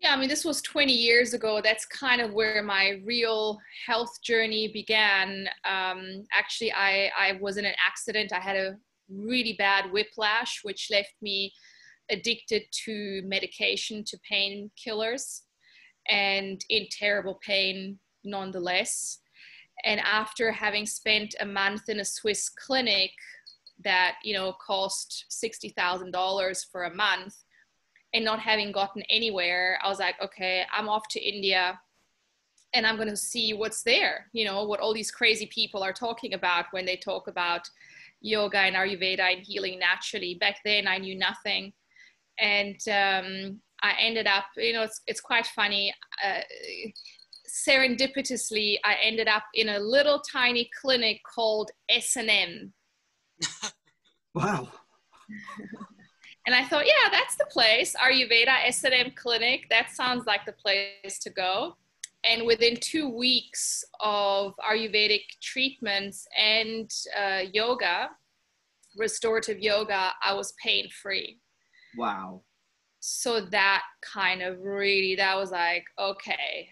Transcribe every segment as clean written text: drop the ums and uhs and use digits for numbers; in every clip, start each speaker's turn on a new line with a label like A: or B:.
A: Yeah, I mean, this was 20 years ago. That's kind of where my real health journey began. Actually, I was in an accident. I had a really bad whiplash, which left me addicted to medication, to painkillers, and in terrible pain nonetheless. And after having spent a month in a Swiss clinic that, cost $60,000 for a month, and not having gotten anywhere, I was like, okay, I'm off to India and I'm going to see what's there, what all these crazy people are talking about when they talk about yoga and Ayurveda and healing naturally. Back then, I knew nothing. And I ended up, it's quite funny. Serendipitously, I ended up in a little tiny clinic called S&M.
B: Wow.
A: And I thought, yeah, that's the place, Ayurveda S&M clinic. That sounds like the place to go. And within 2 weeks of Ayurvedic treatments and yoga, restorative yoga, I was pain-free.
B: Wow.
A: So that kind of really, that was like, okay,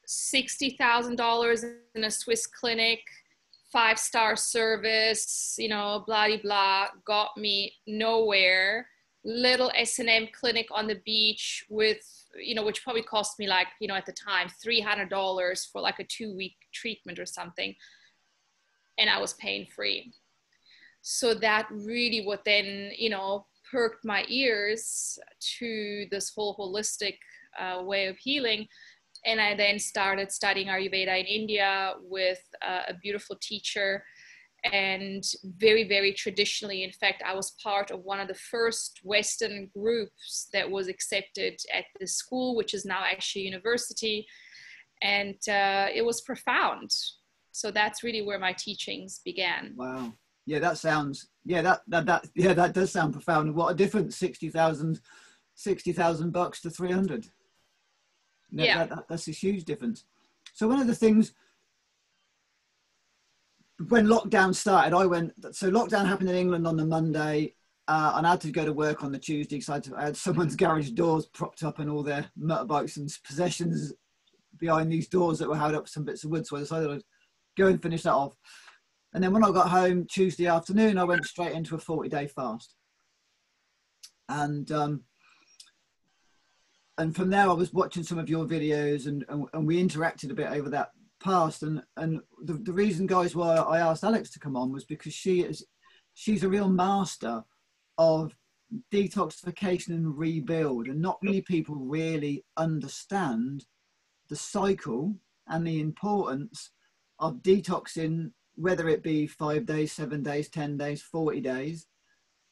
A: $60,000 in a Swiss clinic, 5-star service, blah, blah, blah, got me nowhere. Little S&M clinic on the beach with, which probably cost me like, at the time, $300 for like a 2-week treatment or something. And I was pain-free. So that really would then, perked my ears to this whole holistic way of healing. And I then started studying Ayurveda in India with a beautiful teacher, and very, very traditionally. In fact, I was part of one of the first Western groups that was accepted at the school, which is now actually a university. And it was profound. So that's really where my teachings began.
B: Wow. Yeah, that sounds, that does sound profound. What a difference, 60,000 bucks to 300.
A: Yeah.
B: That's a huge difference. So one of the things, when lockdown started, so lockdown happened in England on the Monday, and I had to go to work on the Tuesday because I had someone's garage doors propped up and all their motorbikes and possessions behind these doors that were held up with some bits of wood. So I decided I'd go and finish that off. And then when I got home Tuesday afternoon, I went straight into a 40-day fast. And from there, I was watching some of your videos, and we interacted a bit over that past. And the reason, guys, why I asked Alex to come on was because she's a real master of detoxification and rebuild. And not many people really understand the cycle and the importance of detoxing, whether it be 5 days, 7 days, 10 days, 40 days,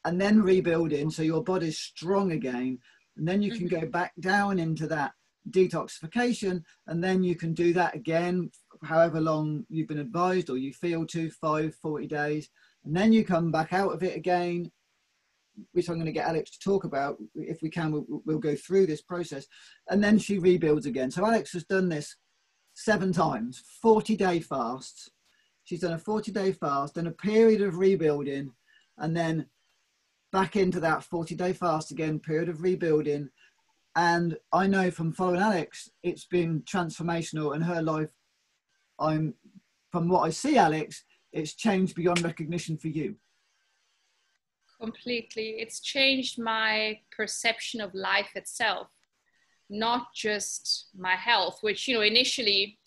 B: and then rebuilding so your body's strong again. And then you can go back down into that detoxification, and then you can do that again, however long you've been advised or you feel to, 40 days. And then you come back out of it again, which I'm going to get Alex to talk about. If we can, we'll go through this process. And then she rebuilds again. So Alex has done this 7 times, 40-day fasts. She's done a 40-day fast, then a period of rebuilding, and then back into that 40-day fast again, period of rebuilding. And I know from following Alex, it's been transformational in her life. From what I see, Alex, it's changed beyond recognition for you.
A: Completely. It's changed my perception of life itself, not just my health, which, initially,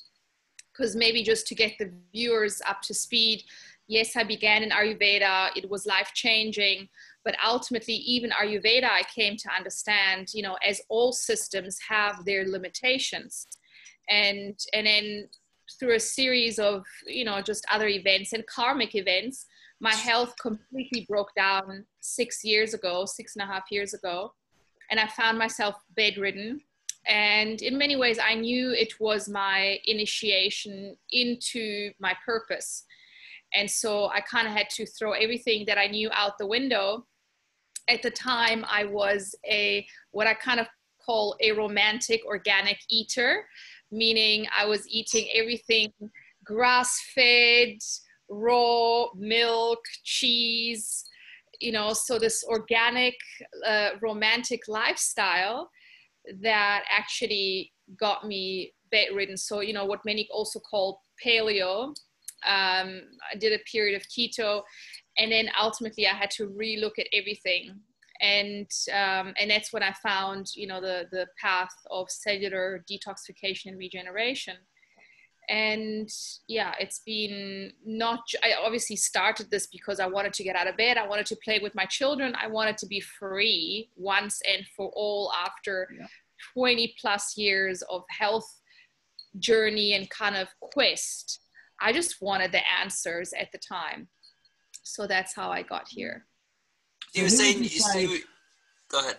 A: because maybe just to get the viewers up to speed, yes, I began in Ayurveda. It was life-changing. But ultimately, even Ayurveda, I came to understand, as all systems have their limitations. And then through a series of, just other events and karmic events, my health completely broke down 6.5 years ago. And I found myself bedridden. And in many ways, I knew it was my initiation into my purpose. And so I kind of had to throw everything that I knew out the window. At the time, I was what I kind of call a romantic organic eater, meaning I was eating everything grass-fed, raw milk, cheese, so this organic, romantic lifestyle that actually got me bedridden. So, you know, what many also call paleo. I did a period of keto, and then ultimately I had to relook at everything. And that's when I found, you know, the path of cellular detoxification and regeneration. And yeah, it's been I obviously started this because I wanted to get out of bed. I wanted to play with my children. I wanted to be free once and for all after 20 plus years of health journey and kind of quest. I just wanted the answers at the time. So that's how I got here.
B: So you were saying, go ahead.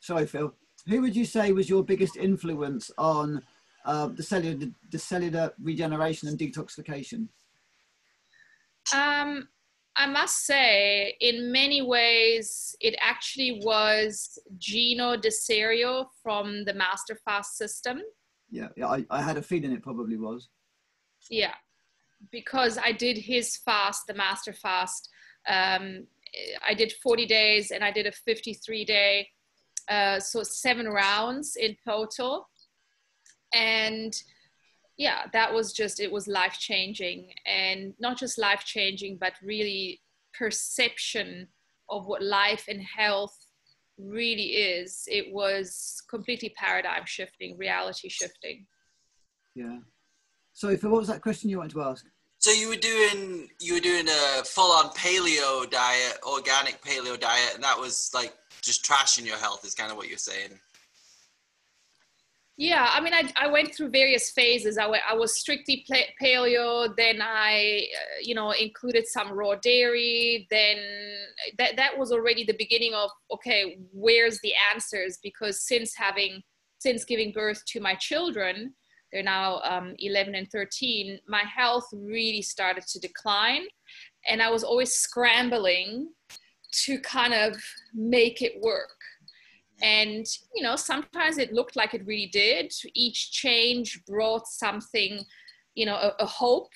B: Sorry, Phil. Who would you say was your biggest influence on the cellular regeneration and detoxification?
A: I must say, in many ways, it actually was Gino DeSerio from the Master Fast system.
B: Yeah, I had a feeling it probably was.
A: Yeah, because I did his fast, the Master Fast. I did 40 days and I did a 53-day, so 7 rounds in total. And yeah, that was just, it was life-changing, and not just life-changing, but really perception of what life and health really is. It was completely paradigm shifting, reality shifting.
B: Yeah. So Phil, what was that question you wanted to ask?
C: So you were doing a full-on paleo diet, organic paleo diet, and that was like just trashing your health is kind of what you're saying.
A: Yeah, I mean, I went through various phases. I was strictly paleo, then I, you know, included some raw dairy. Then that was already the beginning of, okay, where's the answers? Because since giving birth to my children, they're now 11 and 13, my health really started to decline. And I was always scrambling to kind of make it work. And, you know, sometimes it looked like it really did. Each change brought something, you know, a hope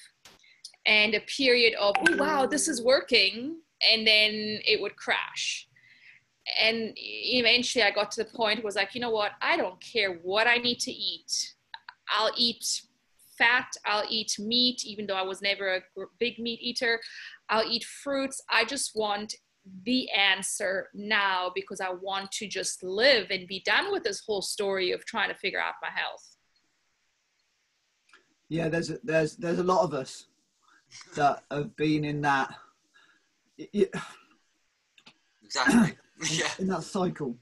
A: and a period of, oh, wow, this is working. And then it would crash. And eventually I got to the point where it was like, you know what, I don't care what I need to eat. I'll eat fat, I'll eat meat, even though I was never a big meat eater. I'll eat fruits. I just want the answer now, because I want to just live and be done with this whole story of trying to figure out my health.
B: Yeah, there's a lot of us that have been in that.
C: Exactly. Yeah.
B: In that cycle.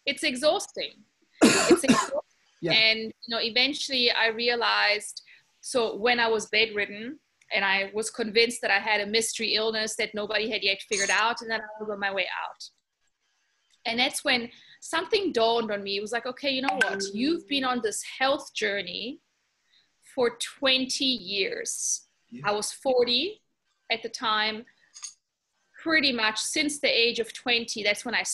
A: It's exhausting. It's exhausting.
B: Yeah.
A: And, you know, eventually I realized, so when I was bedridden, and I was convinced that I had a mystery illness that nobody had yet figured out, and that I was on my way out. And that's when something dawned on me. It was like, okay, you know what? You've been on this health journey for 20 years. Yeah. I was 40 at the time. Pretty much since the age of 20, that's when I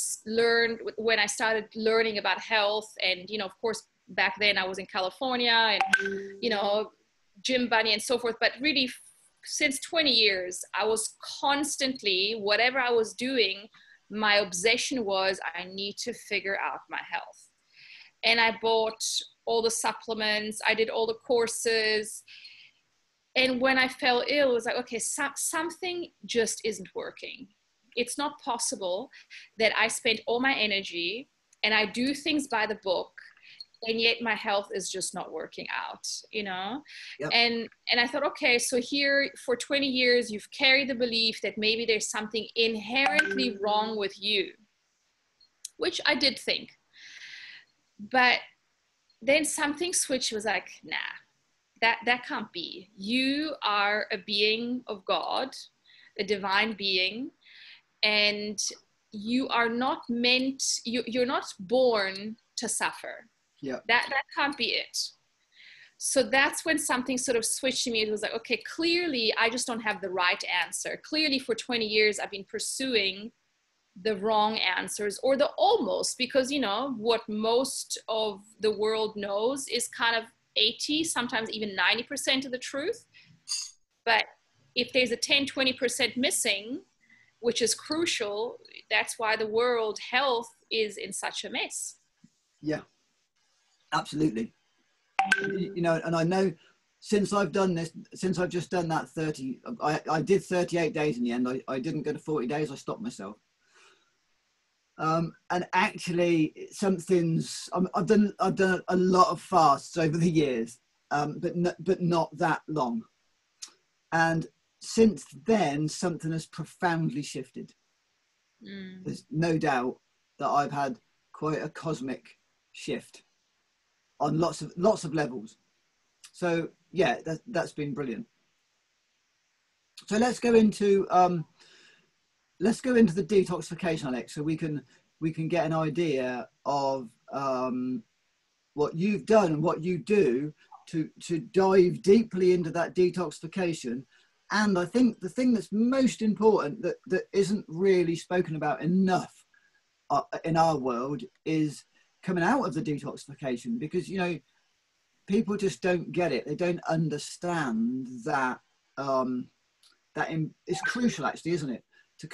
A: started learning about health. And, you know, of course, back then I was in California and, you know, gym bunny and so forth, but really since 20 years, I was constantly, whatever I was doing, my obsession was I need to figure out my health. And I bought all the supplements, I did all the courses. And when I fell ill, it was like, okay, something just isn't working. It's not possible that I spend all my energy and I do things by the book, and yet my health is just not working out, you know? Yep. And I thought, okay, so here for 20 years, you've carried the belief that maybe there's something inherently wrong with you, which I did think. But then something switched. Was like, nah, that can't be. You are a being of God, a divine being, and you are not meant, you're not born to suffer.
B: Yeah.
A: That can't be it. So that's when something sort of switched to me. It was like, okay, clearly I just don't have the right answer. Clearly for 20 years, I've been pursuing the wrong answers, or the almost, because, you know, what most of the world knows is kind of 80, sometimes even 90% of the truth. But if there's a 10, 20% missing, which is crucial, that's why the world health is in such a mess.
B: Yeah, absolutely. You know, and I know since I've done this, since I've just done that 30, I did 38 days in the end. I didn't go to 40 days. I stopped myself. And actually something's, I've done a lot of fasts over the years, but not that long. And since then, something has profoundly shifted. There's no doubt that I've had quite a cosmic shift on lots of levels. So yeah, that's been brilliant. So let's go into the detoxification, Alex, so we can get an idea of what you've done and what you do to dive deeply into that detoxification. And I think the thing that's most important that isn't really spoken about enough in our world is coming out of the detoxification, because, you know, people just don't get it. They don't understand that it's crucial, actually, isn't it? To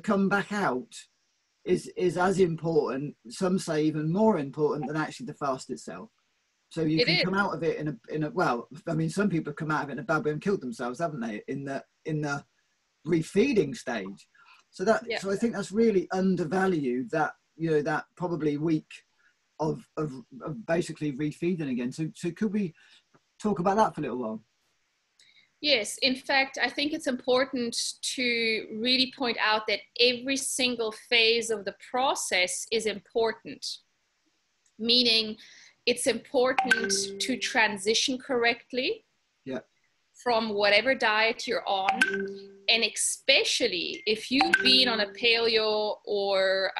B: come back out is as important, some say even more important, than actually the fast itself. So you can come out of it in a well, I mean, some people have come out of it in a bad way and killed themselves, haven't they, in the refeeding stage. So so I think that's really undervalued, that, you know, that probably week of basically refeeding again. So could we talk about that for a little while?
A: Yes, in fact, I think it's important to really point out that every single phase of the process is important, meaning it's important to transition correctly from whatever diet you're on. And especially if you've been on a paleo or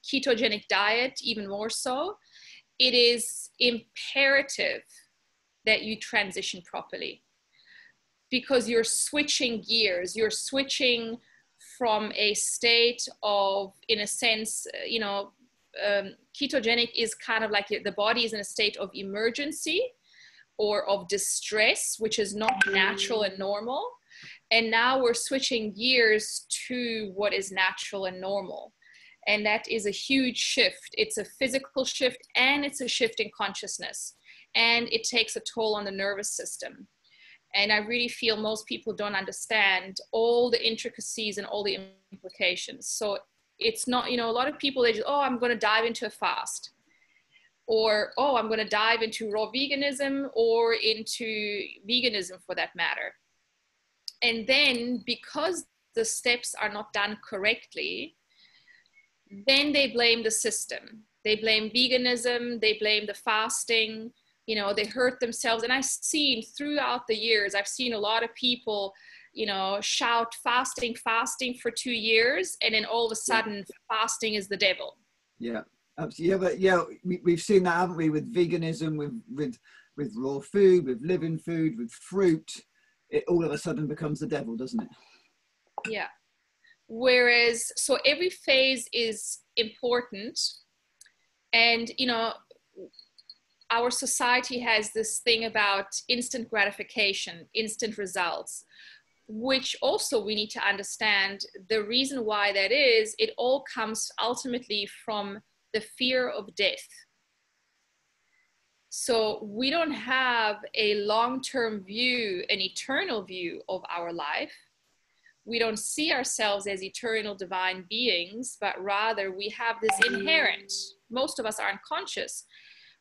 A: ketogenic diet, even more so, it is imperative that you transition properly, because you're switching gears. You're switching from a state of, in a sense, you know, ketogenic is kind of like the body is in a state of emergency or of distress, which is not natural and normal. And now we're switching gears to what is natural and normal. And that is a huge shift. It's a physical shift, and it's a shift in consciousness. And it takes a toll on the nervous system. And I really feel most people don't understand all the intricacies and all the implications. So it's not, you know, a lot of people, they just, oh, I'm going to dive into a fast, or, oh, I'm going to dive into raw veganism or into veganism for that matter. And then because the steps are not done correctly, then they blame the system. They blame veganism, they blame the fasting, you know, they hurt themselves. And I've seen throughout the years, I've seen a lot of people, you know, shout fasting for 2 years. And then all of a sudden fasting is the devil.
B: Yeah, absolutely. Yeah, but yeah, we've seen that, haven't we, with veganism, with raw food, with living food, with fruit. It all of a sudden becomes the devil, doesn't it?
A: Yeah. Whereas, so every phase is important. And, you know, our society has this thing about instant gratification, instant results, which also we need to understand the reason why that is. It all comes ultimately from the fear of death. So we don't have a long-term view, an eternal view of our life. We don't see ourselves as eternal divine beings, but rather we have this inherent, most of us are unconscious,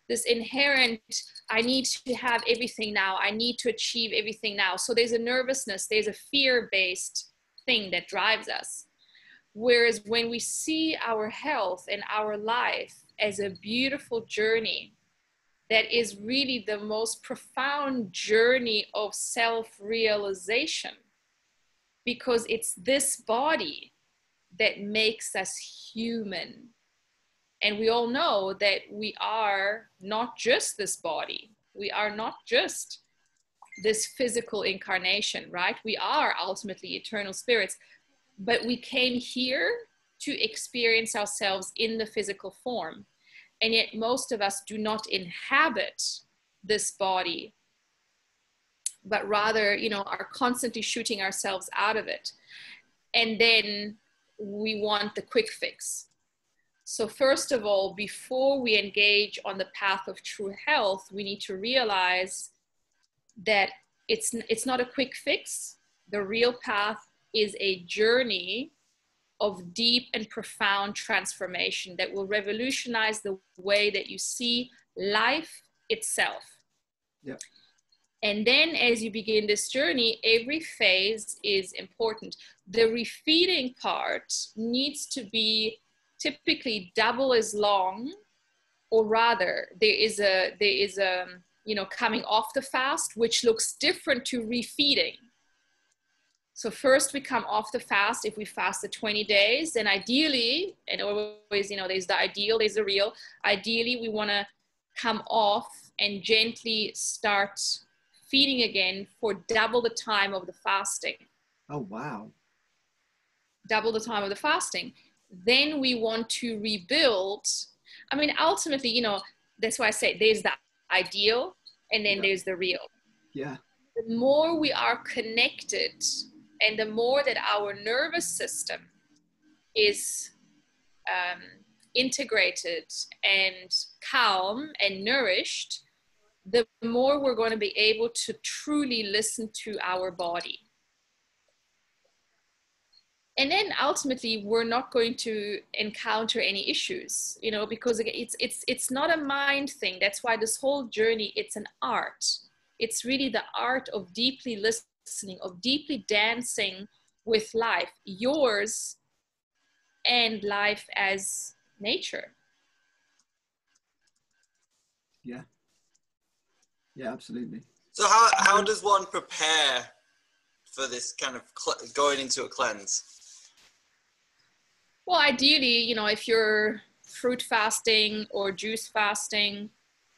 A: this inherent, I need to have everything now. I need to achieve everything now. So there's a nervousness, there's a fear-based thing that drives us. Whereas when we see our health and our life as a beautiful journey, that is really the most profound journey of self-realization, because it's this body that makes us human. And we all know that we are not just this body. We are not just this physical incarnation, right? We are ultimately eternal spirits, but we came here to experience ourselves in the physical form. And yet most of us do not inhabit this body, but rather, you know, are constantly shooting ourselves out of it. And then we want the quick fix. So first of all, before we engage on the path of true health, we need to realize that it's not a quick fix. The real path is a journey of deep and profound transformation that will revolutionize the way that you see life itself.
B: Yeah.
A: And then as you begin this journey, every phase is important. The refeeding part needs to be typically double as long, or rather there is a you know, coming off the fast, which looks different to refeeding. So first we come off the fast. If we fasted 20 days, then ideally, and always, you know, there's the ideal, there's the real. Ideally, we want to come off and gently start feeding again for double the time of the fasting.
B: Oh, wow.
A: Double the time of the fasting. Then we want to rebuild. I mean, ultimately, you know, that's why I say there's the ideal and then there's the real.
B: Yeah.
A: The more we are connected and the more that our nervous system is integrated and calm and nourished, the more we're going to be able to truly listen to our body. And then ultimately, we're not going to encounter any issues, you know, because it's not a mind thing. That's why this whole journey, it's an art. It's really the art of deeply listening, of deeply dancing with life, yours and life as nature.
B: Yeah. Yeah, absolutely.
C: So how does one prepare for this kind of going into a cleanse?
A: Well, ideally, you know, if you're fruit fasting or juice fasting,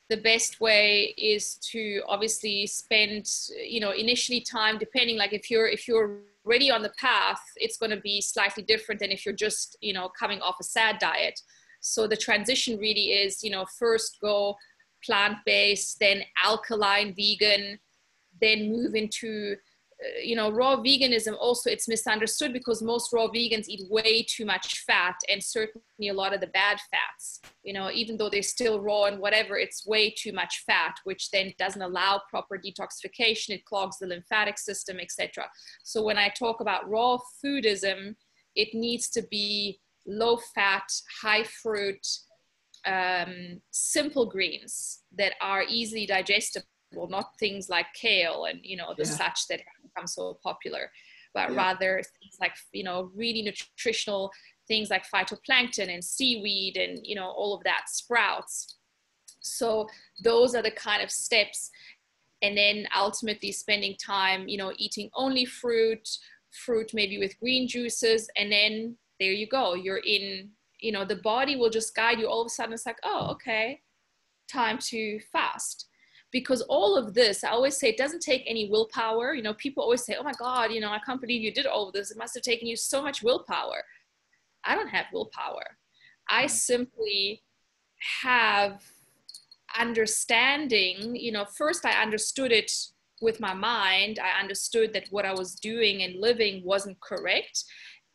A: the best way is to obviously spend, you know, initially time, depending, like if you're already on the path, it's going to be slightly different than if you're just, you know, coming off a SAD diet. So the transition really is, you know, first go plant-based, then alkaline vegan, then move into you know, raw veganism. Also, it's misunderstood because most raw vegans eat way too much fat, and certainly a lot of the bad fats, you know, even though they're still raw and whatever, it's way too much fat, which then doesn't allow proper detoxification. It clogs the lymphatic system, etc. So when I talk about raw foodism, it needs to be low fat, high fruit, simple greens that are easily digestible, not things like kale and, you know, the such that have become so popular, but rather things like, you know, really nutritional things like phytoplankton and seaweed and, you know, all of that, sprouts. So those are the kind of steps. And then ultimately spending time, you know, eating only fruit maybe with green juices, and then there you go, you're in, you know, the body will just guide you. All of a sudden it's like, oh, okay, time to fast. Because all of this, I always say, it doesn't take any willpower. You know, people always say, oh my God, you know, I can't believe you did all of this. It must have taken you so much willpower. I don't have willpower. I simply have understanding. You know, first I understood it with my mind. I understood that what I was doing and living wasn't correct.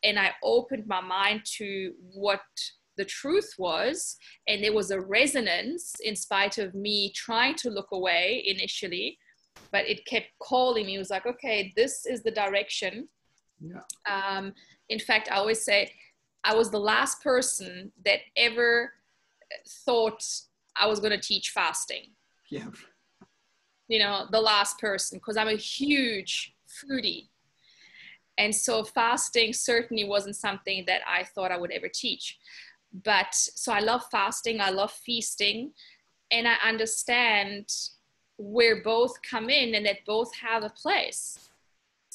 A: And I opened my mind to what the truth was, and there was a resonance in spite of me trying to look away initially, but it kept calling me. It was like, okay, this is the direction. In fact, I always say I was the last person that ever thought I was going to teach fasting. You know, the last person, because I'm a huge foodie. And so fasting certainly wasn't something that I thought I would ever teach. But so I love fasting, I love feasting, and I understand where both come in and that both have a place.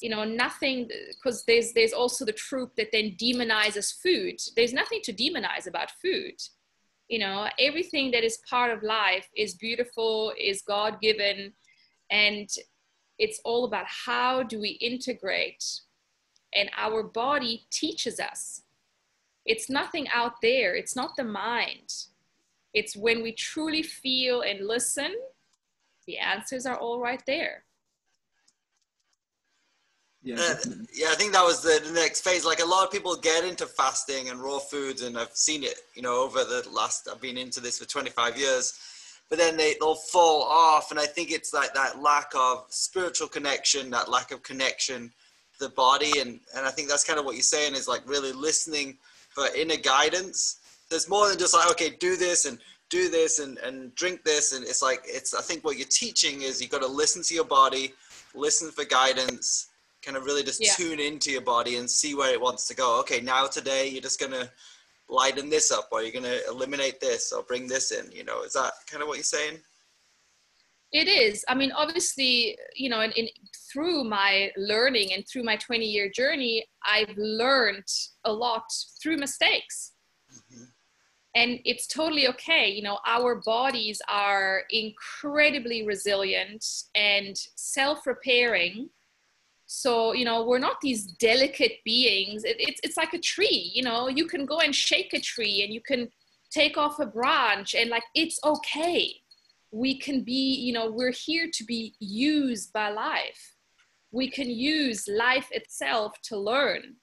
A: You know, nothing, because there's also the trope that then demonizes food. There's nothing to demonize about food. You know, everything that is part of life is beautiful, is God-given, and it's all about how do we integrate, and our body teaches us. It's nothing out there. It's not the mind. It's when we truly feel and listen, the answers are all right there.
B: Yeah,
C: yeah, I think that was the next phase. Like a lot of people get into fasting and raw foods, and I've seen it, you know, over the last, I've been into this for 25 years, but then they'll fall off. And I think it's like that lack of spiritual connection, that lack of connection to the body. And I think that's kind of what you're saying is like really listening for inner guidance. There's more than just like, okay, do this and drink this. And it's like, I think what you're teaching is you've got to listen to your body, listen for guidance, kind of really just tune into your body and see where it wants to go. Okay, now today you're just going to lighten this up, or you're going to eliminate this or bring this in, you know. Is that kind of what you're saying?
A: It is. I mean, obviously, you know, through my learning and through my 20-year journey, I've learned a lot through mistakes. Mm-hmm. And it's totally okay. You know, our bodies are incredibly resilient and self-repairing. So, you know, we're not these delicate beings. It's like a tree, you know, you can go and shake a tree and you can take off a branch and like, it's okay. We can be, you know, we're here to be used by life. We can use life itself to learn,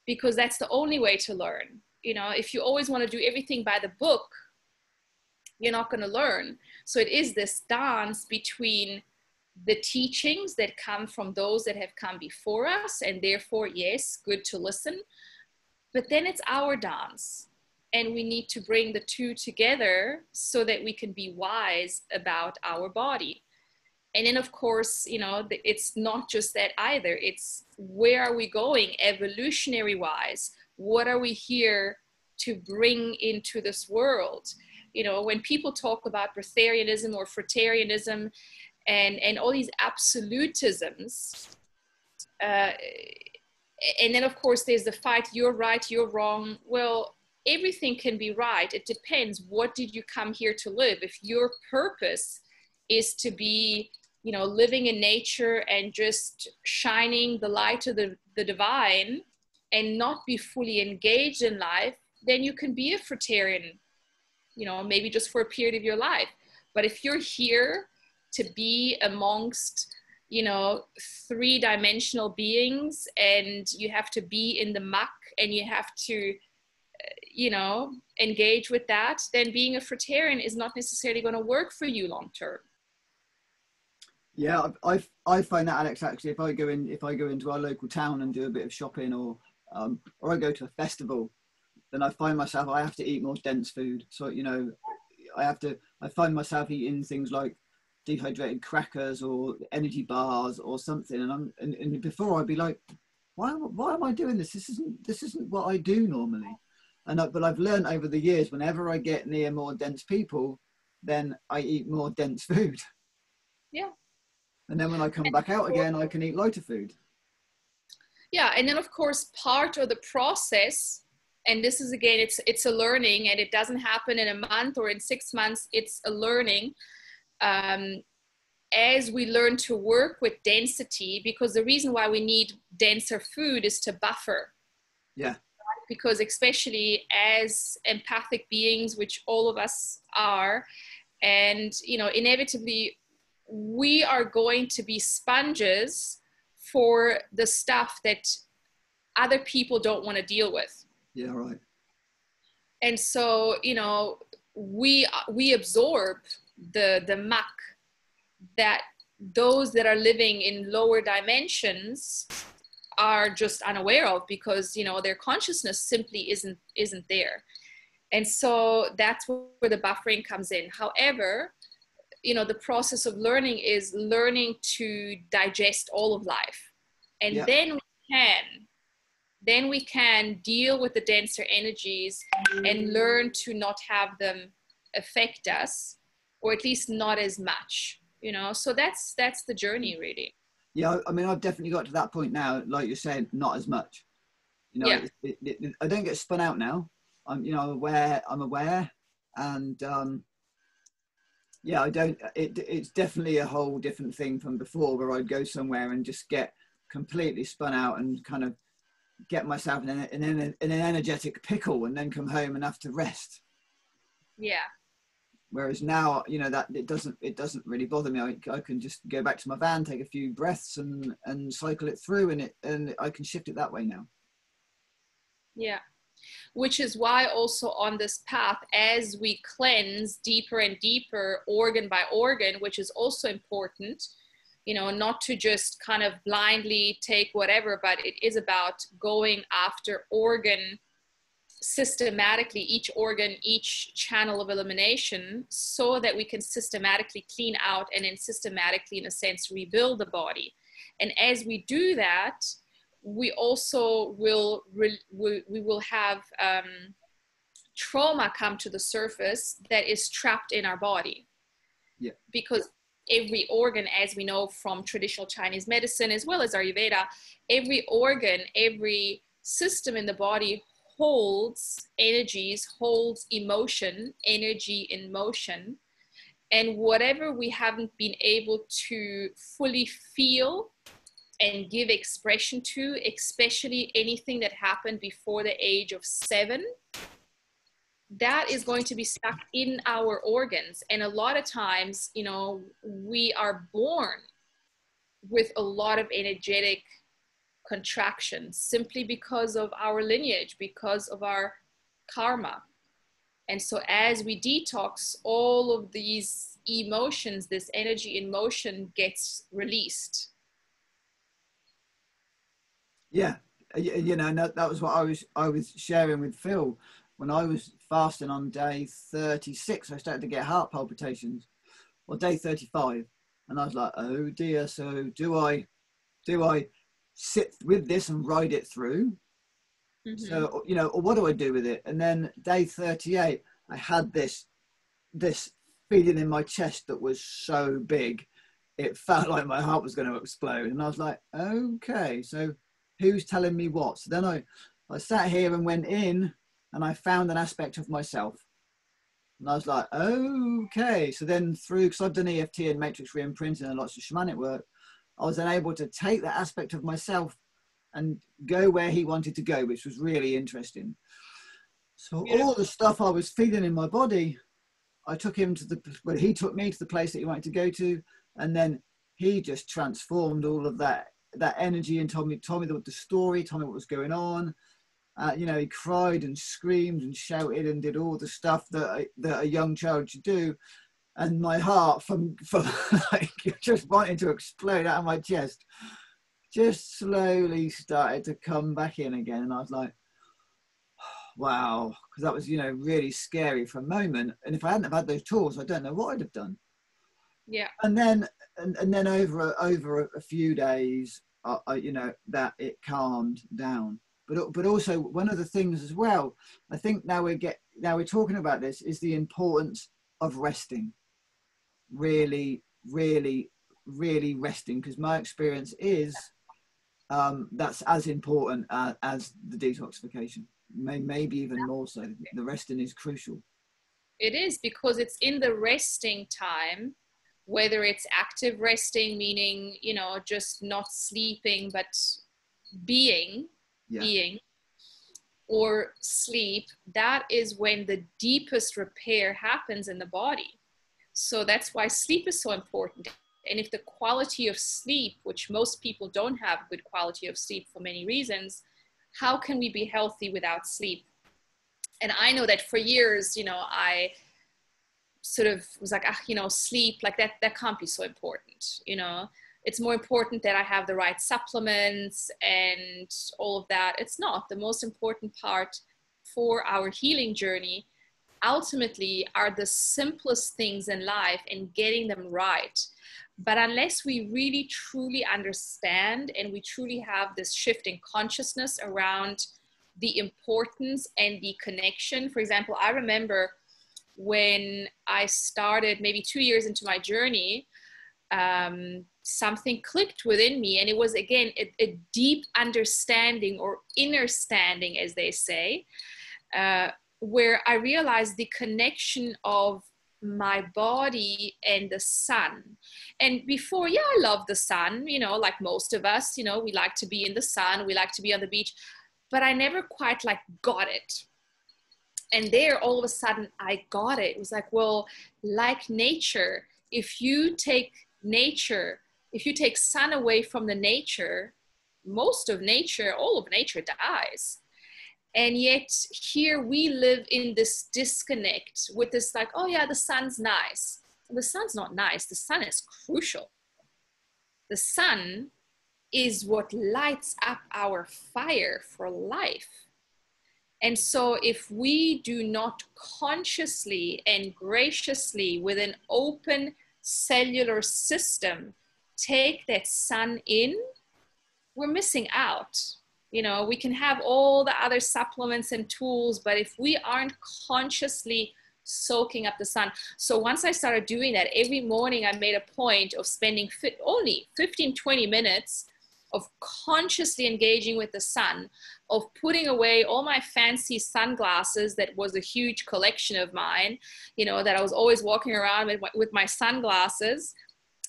A: because that's the only way to learn. You know, if you always want to do everything by the book, you're not going to learn. So it is this dance between the teachings that come from those that have come before us, and therefore, yes, good to listen. But then it's our dance, and we need to bring the two together so that we can be wise about our body. And then, of course, you know, it's not just that either. It's where are we going evolutionary wise? What are we here to bring into this world? You know, when people talk about breatharianism or fruitarianism, and all these absolutisms. And then, of course, there's the fight, you're right, you're wrong. Well, everything can be right. It depends. What did you come here to live? If your purpose is to be, you know, living in nature and just shining the light of the divine and not be fully engaged in life, then you can be a fruitarian, you know, maybe just for a period of your life. But if you're here to be amongst, you know, three-dimensional beings, and you have to be in the muck and you have to, you know, engage with that, then being a fruitarian is not necessarily going to work for you long term.
B: Yeah, I find that, Alex, actually, if I go into our local town and do a bit of shopping, or I go to a festival, then I find myself, I have to eat more dense food. So, you know, I find myself eating things like dehydrated crackers or energy bars or something, and before I'd be like, why am I doing this? This isn't what I do normally. But I've learned over the years, whenever I get near more dense people, then I eat more dense food.
A: Yeah.
B: And then when I come back out again, I can eat lighter food.
A: Yeah, and then of course part of the process, and this is again, it's a learning, and it doesn't happen in a month or in 6 months. It's a learning. As we learn to work with density, because the reason why we need denser food is to buffer.
B: Yeah.
A: Because especially as empathic beings, which all of us are, and, you know, inevitably we are going to be sponges for the stuff that other people don't want to deal with.
B: Yeah, right.
A: And so, you know, we absorb the muck that those that are living in lower dimensions are just unaware of, because, you know, their consciousness simply isn't there. And so that's where the buffering comes in. However, you know, the process of learning is learning to digest all of life. And then we can deal with the denser energies and learn to not have them affect us, or at least not as much, you know. So that's the journey, really.
B: Yeah, I mean, I've definitely got to that point now, like you're saying, not as much. You know, yeah. I don't get spun out now. I'm aware, and yeah, I don't. It's definitely a whole different thing from before, where I'd go somewhere and just get completely spun out and kind of get myself in an energetic pickle, and then come home and have to rest.
A: Yeah.
B: Whereas now, you know, that it doesn't really bother me. I can just go back to my van, take a few breaths, and cycle it through, and I can shift it that way now.
A: Yeah. Which is why also on this path, as we cleanse deeper and deeper, organ by organ, which is also important, you know, not to just kind of blindly take whatever, but it is about going after organ systematically, each organ, each channel of elimination, so that we can systematically clean out and then systematically, in a sense, rebuild the body. And as we do that, we also will we will have trauma come to the surface that is trapped in our body.
B: Yeah.
A: Because every organ, as we know from traditional Chinese medicine as well as Ayurveda, every organ, every system in the body holds energies, holds emotion, energy in motion. And whatever we haven't been able to fully feel and give expression to, especially anything that happened before the age of 7, that is going to be stuck in our organs. And a lot of times, you know, we are born with a lot of energetic contractions simply because of our lineage, because of our karma. And so as we detox, all of these emotions, this energy in motion gets released.
B: Yeah, you know, that was what I was sharing with Phil. When I was fasting on day 36, I started to get heart palpitations, or day 35, and I was like, oh dear. So do I sit with this and ride it through? Mm-hmm. So, you know, or what do I do with it? And then day 38, I had this feeling in my chest that was so big, it felt like my heart was going to explode. And I was like, okay, so who's telling me what? So then I sat here and went in, and I found an aspect of myself. And I was like, okay. So then because I've done EFT and matrix re-imprinting and lots of shamanic work, I was then able to take that aspect of myself and go where he wanted to go, which was really interesting. So all the stuff I was feeling in my body, I took him to he took me to the place that he wanted to go to. And then he just transformed all of that energy and told me the story, told me what was going on. You know, he cried and screamed and shouted and did all the stuff that a young child should do. And my heart, from like just wanting to explode out of my chest, just slowly started to come back in again. And I was like, wow, because that was, you know, really scary for a moment. And if I hadn't have had those tools, I don't know what I'd have done.
A: Yeah.
B: And then over a few days, you know, that it calmed down. But also one of the things as well, I think now we're talking about this, is the importance of resting. Really, really, really resting, because my experience is that's as important as the detoxification, maybe even more so. The resting is crucial.
A: It is, because it's in the resting time, whether it's active resting, meaning, you know, just not sleeping but being, or sleep, that is when the deepest repair happens in the body. So that's why sleep is so important. And if the quality of sleep, which most people don't have good quality of sleep for many reasons, how can we be healthy without sleep? And I know that for years, you know, I sort of was like, you know, sleep, like that can't be so important, you know. It's more important that I have the right supplements and all of that. It's not. The most important part for our healing journey ultimately are the simplest things in life and getting them right. But unless we really truly understand and we truly have this shift in consciousness around the importance and the connection. For example, I remember when I started maybe 2 years into my journey, something clicked within me, and it was again a deep understanding, or inner standing as they say, where I realized the connection of my body and the sun. And before, I love the sun, you know, like most of us, you know, we like to be in the sun, we like to be on the beach, but I never quite like got it. And there, all of a sudden, I got it. It was like, well, like nature, if you take sun away from the nature, most of nature, all of nature dies. And yet here we live in this disconnect with this like, oh yeah, the sun's nice. The sun's not nice. The sun is crucial. The sun is what lights up our fire for life. And so if we do not consciously and graciously with an open cellular system take that sun in, we're missing out. You know, we can have all the other supplements and tools, but if we aren't consciously soaking up the sun. So once I started doing that, every morning I made a point of spending only 15, 20 minutes of consciously engaging with the sun, of putting away all my fancy sunglasses that was a huge collection of mine, you know, that I was always walking around with my sunglasses.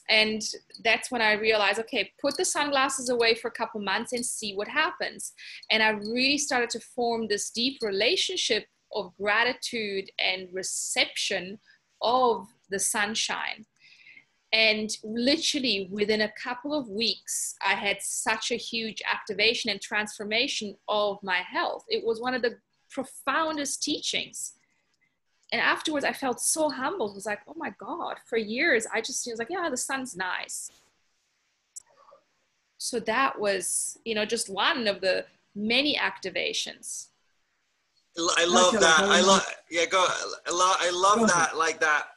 A: And that's when I realized, okay, put the sunglasses away for a couple months and see what happens. And I really started to form this deep relationship of gratitude and reception of the sunshine. And literally within a couple of weeks, I had such a huge activation and transformation of my health. It was one of the profoundest teachings. And afterwards, I felt so humbled. I was like, oh my God, for years, I was like, yeah, the sun's nice. So that was, you know, just one of the many activations.
C: I love that. I love that. Like that.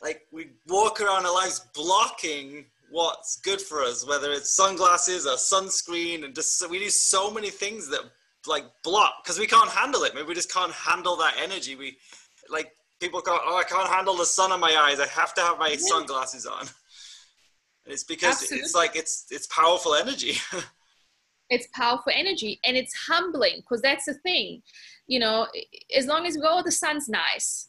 C: Like we walk around our lives blocking what's good for us, whether it's sunglasses or sunscreen, and just we do so many things that like block because we can't handle it. Maybe we just can't handle that energy. We like people go, oh, I can't handle the sun on my eyes. I have to have my sunglasses on. And it's because Absolutely. It's like it's powerful energy.
A: It's powerful energy, and it's humbling because that's the thing, you know. As long as we go, oh, the sun's nice,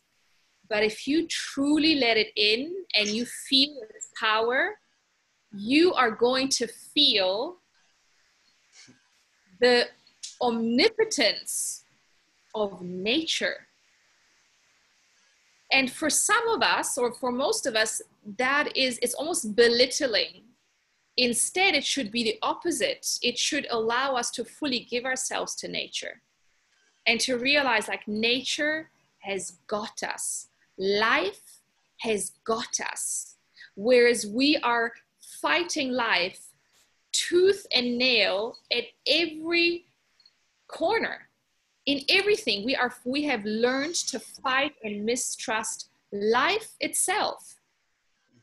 A: but if you truly let it in and you feel its power, you are going to feel the omnipotence of nature. And for some of us, or for most of us, it's almost belittling. Instead, it should be the opposite. It should allow us to fully give ourselves to nature and to realize like nature has got us. Life has got us. Whereas we are fighting life tooth and nail at every corner. In everything, we have learned to fight and mistrust life itself.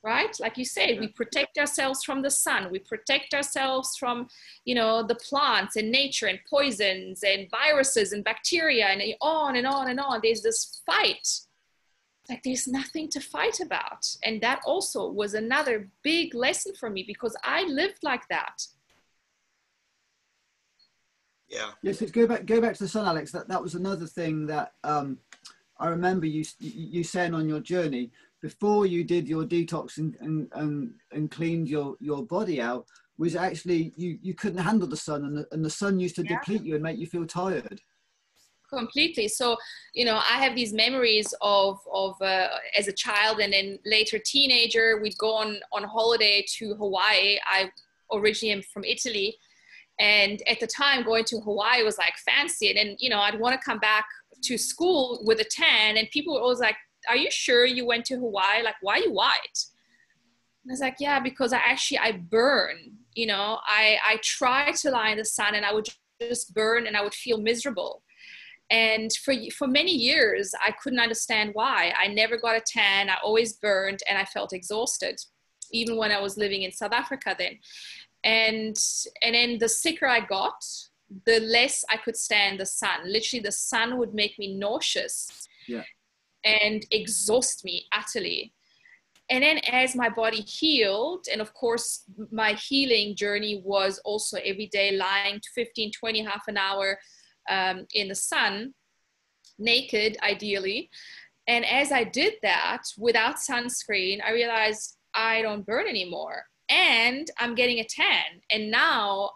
A: Right? Like you said, we protect ourselves from the sun. We protect ourselves from, you know, the plants and nature and poisons and viruses and bacteria and on and on and on. There's this fight. Like there's nothing to fight about. And that also was another big lesson for me because I lived like that.
B: Yeah. Yes, let's go back to the sun, Alex. That was another thing that I remember you saying on your journey. Before you did your detox and cleaned your body out, was actually you couldn't handle the sun, and the sun used to deplete you and make you feel tired.
A: Completely. So, you know, I have these memories of as a child and then later teenager, we'd go on holiday to Hawaii. I originally am from Italy. And at the time, going to Hawaii was like fancy. And then, you know, I'd want to come back to school with a tan, and people were always like, are you sure you went to Hawaii? Like, why are you white? And I was like, yeah, because I burn, you know, I try to lie in the sun and I would just burn and I would feel miserable. And for many years, I couldn't understand why. I never got a tan. I always burned and I felt exhausted, even when I was living in South Africa then. And then the sicker I got, the less I could stand the sun. Literally, the sun would make me nauseous. Yeah. And exhaust me utterly. And then as my body healed, and of course my healing journey was also every day lying 15, 20, half an hour in the sun, naked ideally. And as I did that without sunscreen, I realized I don't burn anymore. And I'm getting a tan. And now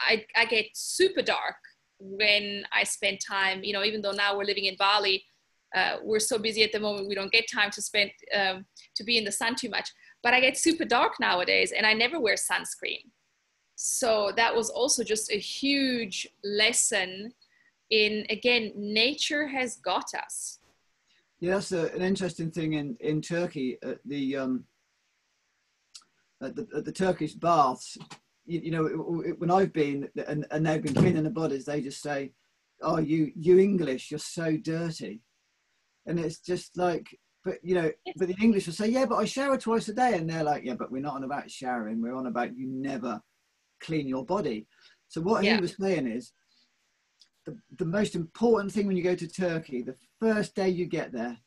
A: I get super dark when I spend time, you know, even though now we're living in Bali, we're so busy at the moment, we don't get time to spend, to be in the sun too much. But I get super dark nowadays and I never wear sunscreen. So that was also just a huge lesson in, again, nature has got us.
B: Yeah, that's an interesting thing in Turkey at the Turkish baths. You know, when I've been and they've been cleaning the bodies, they just say, "Oh, you English, you're so dirty," and it's just like, but you know, but the English will say, "Yeah, but I shower twice a day," and they're like, "Yeah, but we're not on about showering. We're on about you never clean your body." So what he was saying is, the most important thing when you go to Turkey, the first day you get there,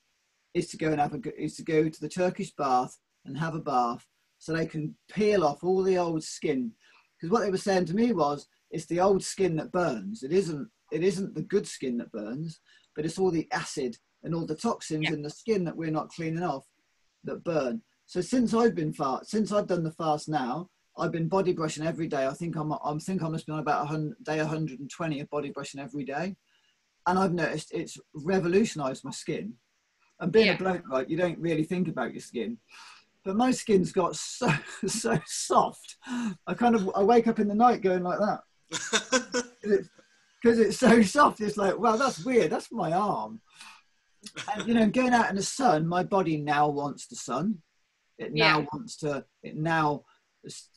B: is to go to the Turkish bath and have a bath, so they can peel off all the old skin. Because what they were saying to me was, it's the old skin that burns. It isn't the good skin that burns, but it's all the acid and all the toxins in the skin that we're not cleaning off that burn. So since I've done the fast now, I've been body brushing every day. I think I must be on about day 120 of body brushing every day, and I've noticed it's revolutionised my skin. And being a bloke, right, you don't really think about your skin, but my skin's got so soft. I wake up in the night going like that because it's so soft. It's like, wow, that's weird. That's my arm. And you know, going out in the sun, my body now wants the sun.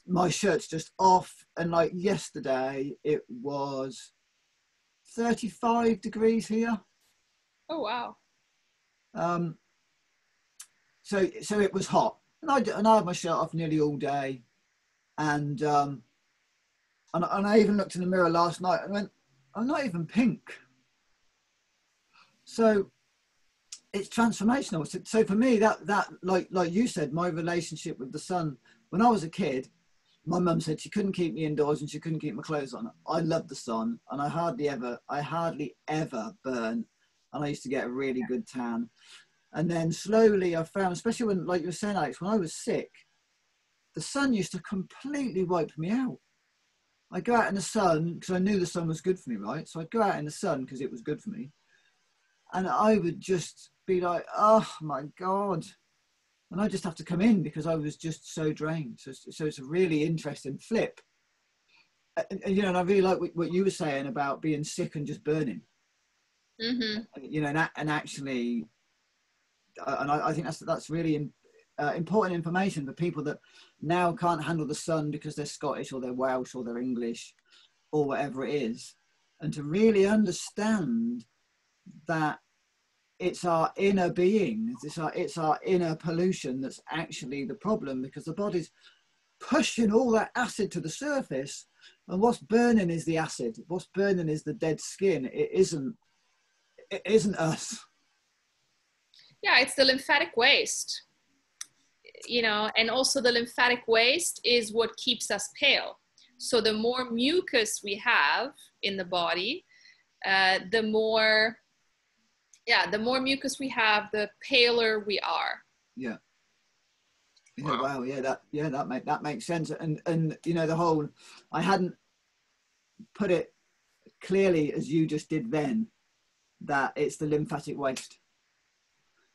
B: My shirt's just off, and like yesterday it was 35 degrees here.
A: Oh wow.
B: So it was hot, and I had my shirt off nearly all day, and I even looked in the mirror last night and went, I'm not even pink. So it's transformational. So for me, that like you said, my relationship with the sun. When I was a kid, my mum said she couldn't keep me indoors and she couldn't keep my clothes on. I loved the sun, and I hardly ever burn, and I used to get a really good tan. And then slowly I found, especially when, like you were saying, Alex, when I was sick, the sun used to completely wipe me out. I'd go out in the sun because I knew the sun was good for me, right? So I'd go out in the sun because it was good for me. And I would just be like, oh my God. And I just have to come in because I was just so drained. So it's a really interesting flip. And, you know, and I really like what you were saying about being sick and just burning.
A: Mm-hmm.
B: You know, and actually, and I think that's really important information for people that now can't handle the sun because they're Scottish or they're Welsh or they're English or whatever it is, and to really understand that it's our inner being, it's our inner pollution that's actually the problem, because the body's pushing all that acid to the surface, and what's burning is the acid. What's burning is the dead skin. It isn't us.
A: Yeah, it's the lymphatic waste, you know, and also the lymphatic waste is what keeps us pale. So the more mucus we have in the body, the more mucus we have, the paler we are.
B: Yeah. Wow. That makes sense. And you know, the whole, I hadn't put it clearly as you just did then, that it's the lymphatic waste.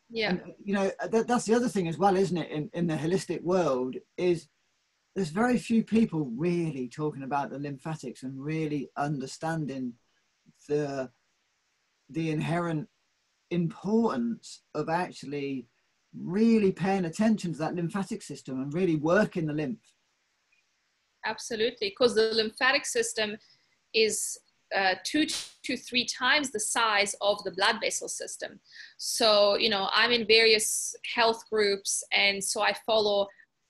A: Yeah.
B: And, you know, that's the other thing as well, isn't it? In the holistic world, is there's very few people really talking about the lymphatics and really understanding the inherent importance of actually really paying attention to that lymphatic system and really working the lymph.
A: Absolutely, because the lymphatic system is 2 to 3 times the size of the blood vessel system. So, you know, I'm in various health groups, and so I follow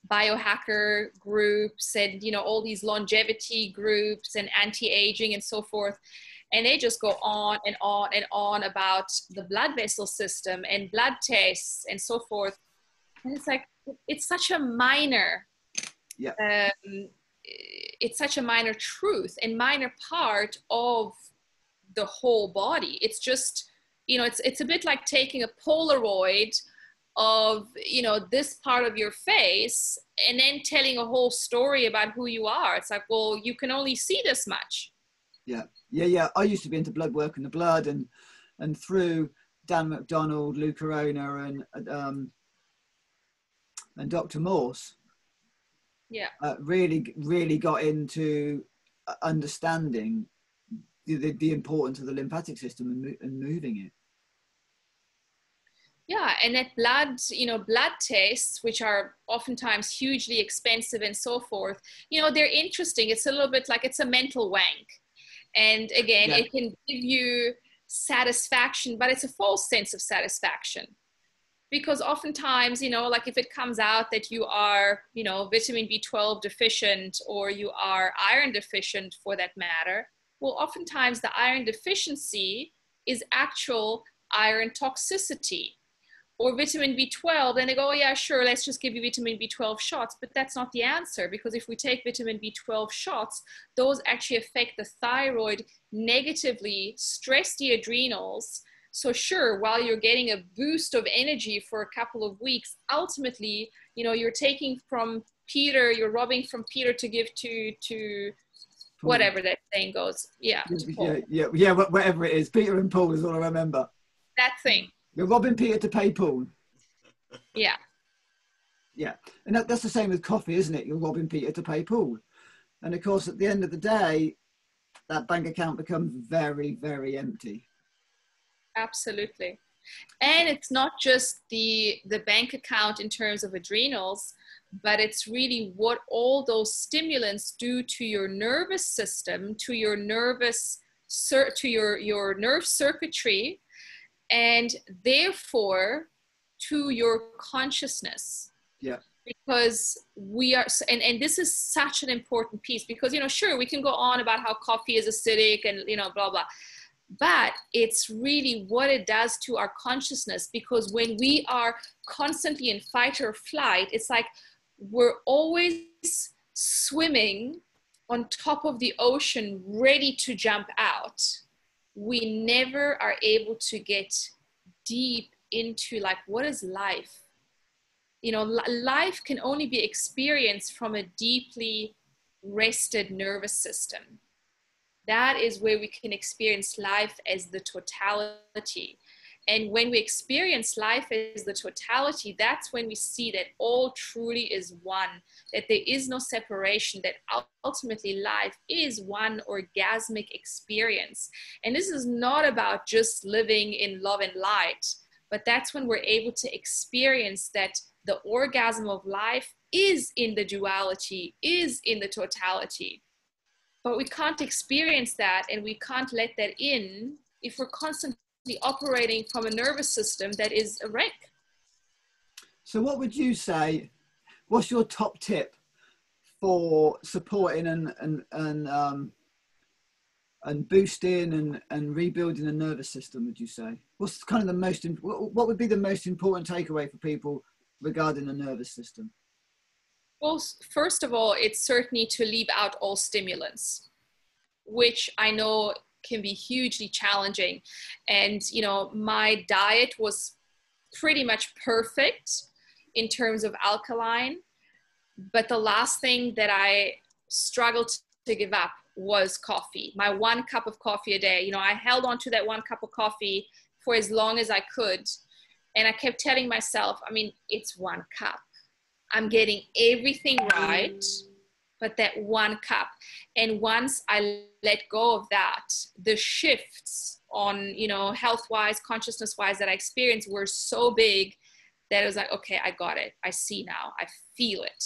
A: biohacker groups and, you know, all these longevity groups and anti-aging and so forth. And they just go on and on and on about the blood vessel system and blood tests and so forth. And it's like, it's such a minor, it's such a minor truth and minor part of the whole body. It's just, you know, it's a bit like taking a Polaroid of, you know, this part of your face and then telling a whole story about who you are. It's like, well, you can only see this much.
B: Yeah. I used to be into blood work and the blood, and through Dan McDonald, Lou Corona, and Dr. Morse, really got into understanding the importance of the lymphatic system and moving it.
A: Yeah, and that blood, blood tests, which are oftentimes hugely expensive and so forth, they're interesting. It's a little bit like it's a mental wank. And again, it can give you satisfaction, but it's a false sense of satisfaction. Because oftentimes, like if it comes out that you are, vitamin B12 deficient, or you are iron deficient for that matter, well, oftentimes the iron deficiency is actual iron toxicity. Or vitamin B12, then they go, oh yeah, sure, let's just give you vitamin B12 shots. But that's not the answer, because if we take vitamin B12 shots, those actually affect the thyroid negatively, stress the adrenals. So sure, while you're getting a boost of energy for a couple of weeks, ultimately, you're taking from Peter, you're robbing from Peter to give to whatever that saying goes. Yeah.
B: Whatever it is. Peter and Paul is all I remember.
A: That thing.
B: You're robbing Peter to pay Paul.
A: Yeah.
B: Yeah. And that's the same with coffee, isn't it? You're robbing Peter to pay Paul. And of course, at the end of the day, that bank account becomes very, very empty.
A: Absolutely. And it's not just the bank account in terms of adrenals, but it's really what all those stimulants do to your nervous system, to your your nerve circuitry, and therefore to your consciousness.
B: Yeah.
A: Because we are, and this is such an important piece, because, sure, we can go on about how coffee is acidic and, blah, blah, but it's really what it does to our consciousness. Because when we are constantly in fight or flight, it's like we're always swimming on top of the ocean, ready to jump out. We never are able to get deep into like, what is life? Life can only be experienced from a deeply rested nervous system. That is where we can experience life as the totality. And when we experience life as the totality, that's when we see that all truly is one, that there is no separation, that ultimately life is one orgasmic experience. And this is not about just living in love and light, but that's when we're able to experience that the orgasm of life is in the duality, is in the totality. But we can't experience that, and we can't let that in if we're constantly operating from a nervous system that is a wreck.
B: So what would you say, what's your top tip for supporting and boosting and rebuilding the nervous system, would you say? What's kind of the most, what would be the most important takeaway for people regarding the nervous system?
A: Well, first of all, it's certainly to leave out all stimulants, which I know can be hugely challenging. And, my diet was pretty much perfect in terms of alkaline, but the last thing that I struggled to give up was coffee. My 1 cup of coffee a day. I held on to that 1 cup of coffee for as long as I could. And I kept telling myself, it's 1 cup. I'm getting everything right, but that 1 cup. And once I let go of that, the shifts on, health-wise, consciousness-wise that I experienced were so big that it was like, okay, I got it. I see now. I feel it.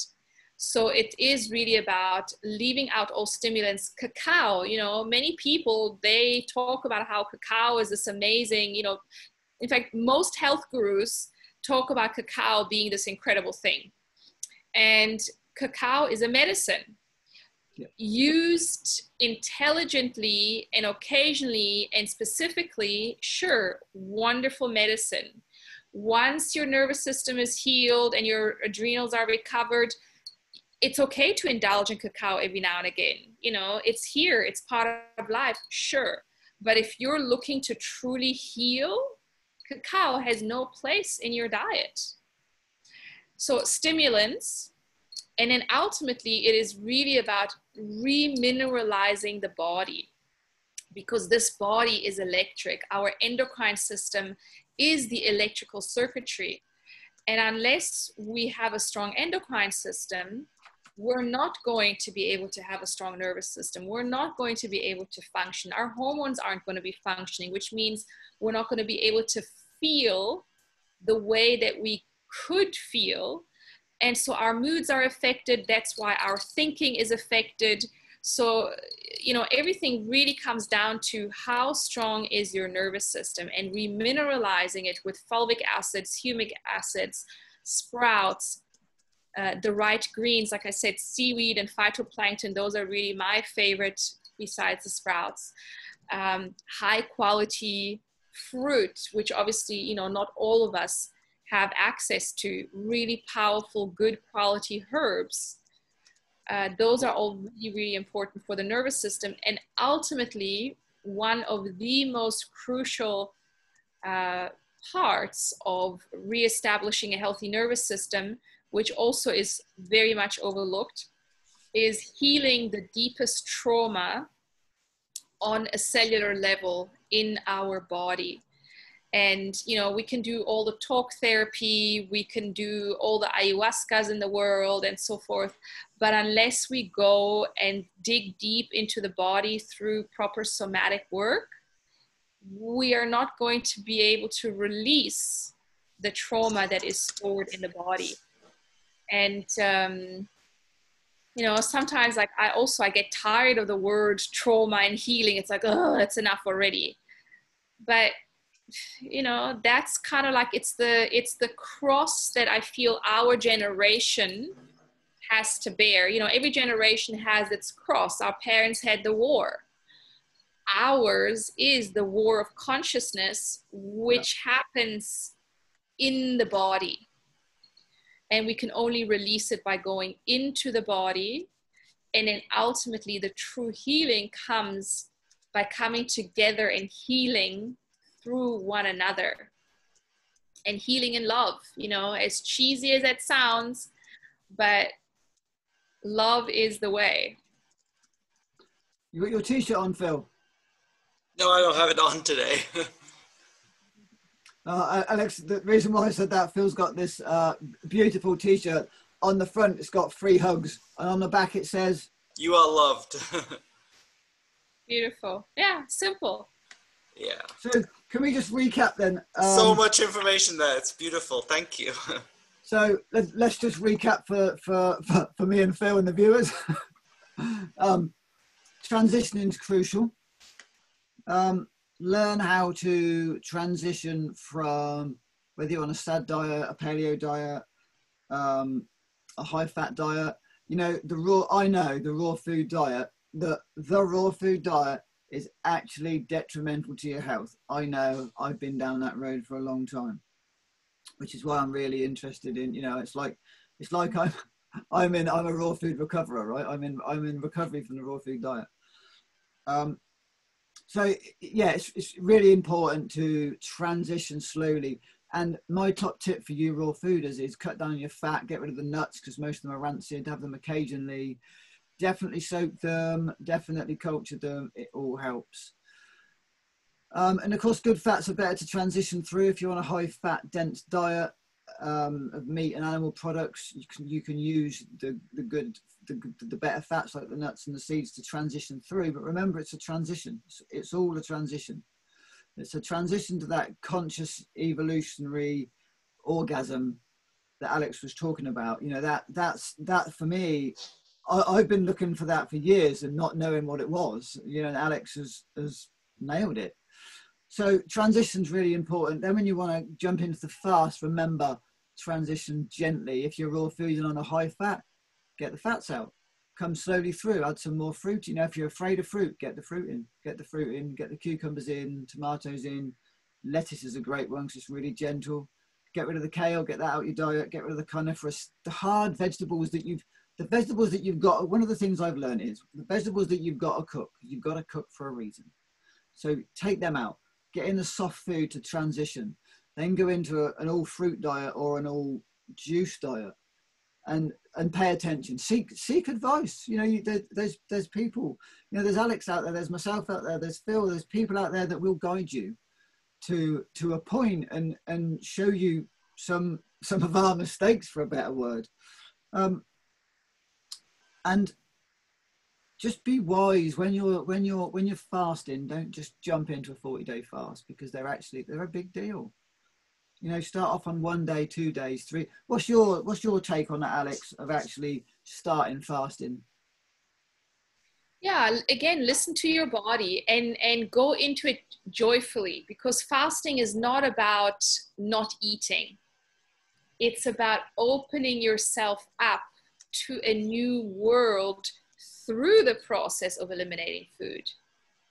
A: So it is really about leaving out all stimulants. Cacao, many people, they talk about how cacao is this amazing, in fact, most health gurus talk about cacao being this incredible thing. And cacao is a medicine. Yeah. Used intelligently and occasionally and specifically, sure, wonderful medicine. Once your nervous system is healed and your adrenals are recovered, it's okay to indulge in cacao every now and again. It's here, it's part of life, sure. But if you're looking to truly heal, cacao has no place in your diet. So stimulants, and then ultimately it is really about remineralizing the body. because this body is electric. Our endocrine system is the electrical circuitry. And unless we have a strong endocrine system, we're not going to be able to have a strong nervous system. We're not going to be able to function. Our hormones aren't going to be functioning, which means we're not going to be able to feel the way that we could feel. And so our moods are affected. That's why our thinking is affected. So, you know, everything really comes down to how strong is your nervous system, and remineralizing it with fulvic acids, humic acids, sprouts, the right greens, like I said, seaweed and phytoplankton. Those are really my favorite besides the sprouts. High quality fruit, which obviously, you know, not all of us have access to. Really powerful, good quality herbs. Those are all really, really important for the nervous system. And ultimately, one of the most crucial parts of reestablishing a healthy nervous system, which also is very much overlooked, is healing the deepest trauma on a cellular level in our body. And, you know, we can do all the talk therapy, we can do all the ayahuascas in the world and so forth. But unless we go and dig deep into the body through proper somatic work, we are not going to be able to release the trauma that is stored in the body. And, you know, sometimes like I get tired of the word trauma and healing. It's like, oh, that's enough already. But, you know, that's kind of like, it's the cross that I feel our generation has to bear. You know, every generation has its cross. Our parents had the war. Ours is the war of consciousness, which happens in the body. And we can only release it by going into the body. And then ultimately the true healing comes by coming together and healing through one another. And healing in love, you know, as cheesy as that sounds, but love is the way.
B: You got your t-shirt on, Phil?
C: No, I don't have it on today.
B: Alex, the reason why I said that, Phil's got this beautiful t-shirt. On the front, it's got 3 hugs. And on the back, it says,
C: "You are loved."
A: Beautiful. Yeah, simple.
C: Yeah.
B: So can we just recap then?
C: So much information there. It's beautiful. Thank you.
B: So let's just recap for me and Phil and the viewers. Transitioning is crucial. Learn how to transition from whether you're on a SAD diet, a paleo diet, a high fat diet. You know, the raw food diet, the raw food diet is actually detrimental to your health. I know, I've been down that road for a long time, which is why I'm really interested in, you know, it's like I'm a raw food recoverer, right? I'm in recovery from the raw food diet. So yeah, it's really important to transition slowly. And my top tip for you raw fooders is cut down your fat, get rid of the nuts, because most of them are rancid, have them occasionally, definitely soak them, definitely culture them, it all helps. And of course, good fats are better to transition through. If you're on a high fat, dense diet of meat and animal products, you can use the better fats like the nuts and the seeds to transition through. But remember, it's a transition. It's all a transition. It's a transition to that conscious evolutionary orgasm that Alex was talking about. You know, that for me, I've been looking for that for years and not knowing what it was. You know, and Alex has nailed it. So transition's really important. Then when you want to jump into the fast, remember, transition gently. If you're raw food and on a high fat, get the fats out. Come slowly through, add some more fruit. You know, if you're afraid of fruit, get the fruit in. Get the fruit in, get the cucumbers in, tomatoes in. Lettuce is a great one because it's really gentle. Get rid of the kale, get that out your diet. Get rid of the coniferous, the hard vegetables that you've got. One of the things I've learned is the vegetables that you've got to cook. You've got to cook for a reason. So take them out. Get in the soft food to transition. Then go into an all fruit diet or an all juice diet. and pay attention, seek advice. You know, there's people, you know, there's Alex out there, there's myself out there, there's Phil, there's people out there that will guide you to a point and show you some of our mistakes, for a better word. And just be wise when you're fasting. Don't just jump into a 40-day fast, because they're a big deal. You know, start off on 1 day, 2 days, 3. What's your take on that, Alex, of actually starting fasting?
A: Yeah, again, listen to your body and go into it joyfully, because fasting is not about not eating. It's about opening yourself up to a new world through the process of eliminating food.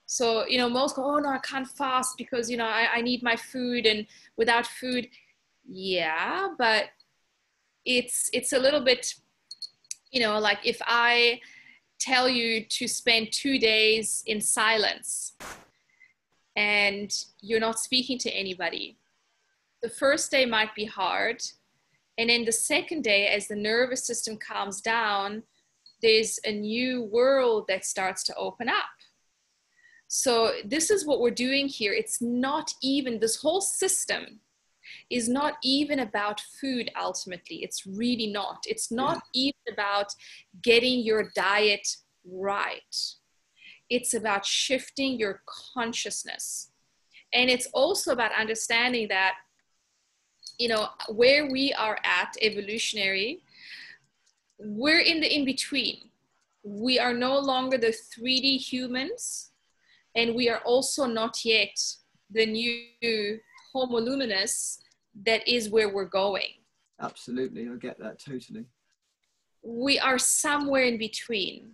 A: So, you know, most go, oh no, I can't fast because, you know, I need my food, and without food, yeah, but it's a little bit, you know, like if I tell you to spend 2 days in silence and you're not speaking to anybody, the first day might be hard. And then the second day, as the nervous system calms down, there's a new world that starts to open up. So this is what we're doing here. It's not even, this whole system is not even about food ultimately. It's really not. It's not even about getting your diet right. It's about shifting your consciousness. And it's also about understanding that, you know, where we are at evolutionary, we're in the in-between. We are no longer the 3D humans, and we are also not yet the new Homo luminous that is where we're going.
B: Absolutely, I get that totally.
A: We are somewhere in between,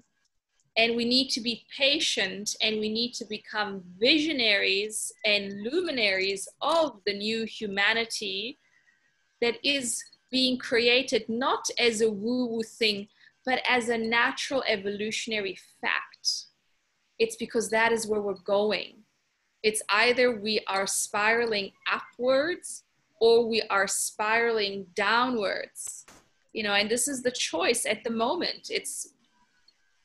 A: and we need to be patient, and we need to become visionaries and luminaries of the new humanity that is being created, not as a woo-woo thing, but as a natural evolutionary fact. It's because that is where we're going. It's either we are spiraling upwards or we are spiraling downwards, you know, and this is the choice at the moment. It's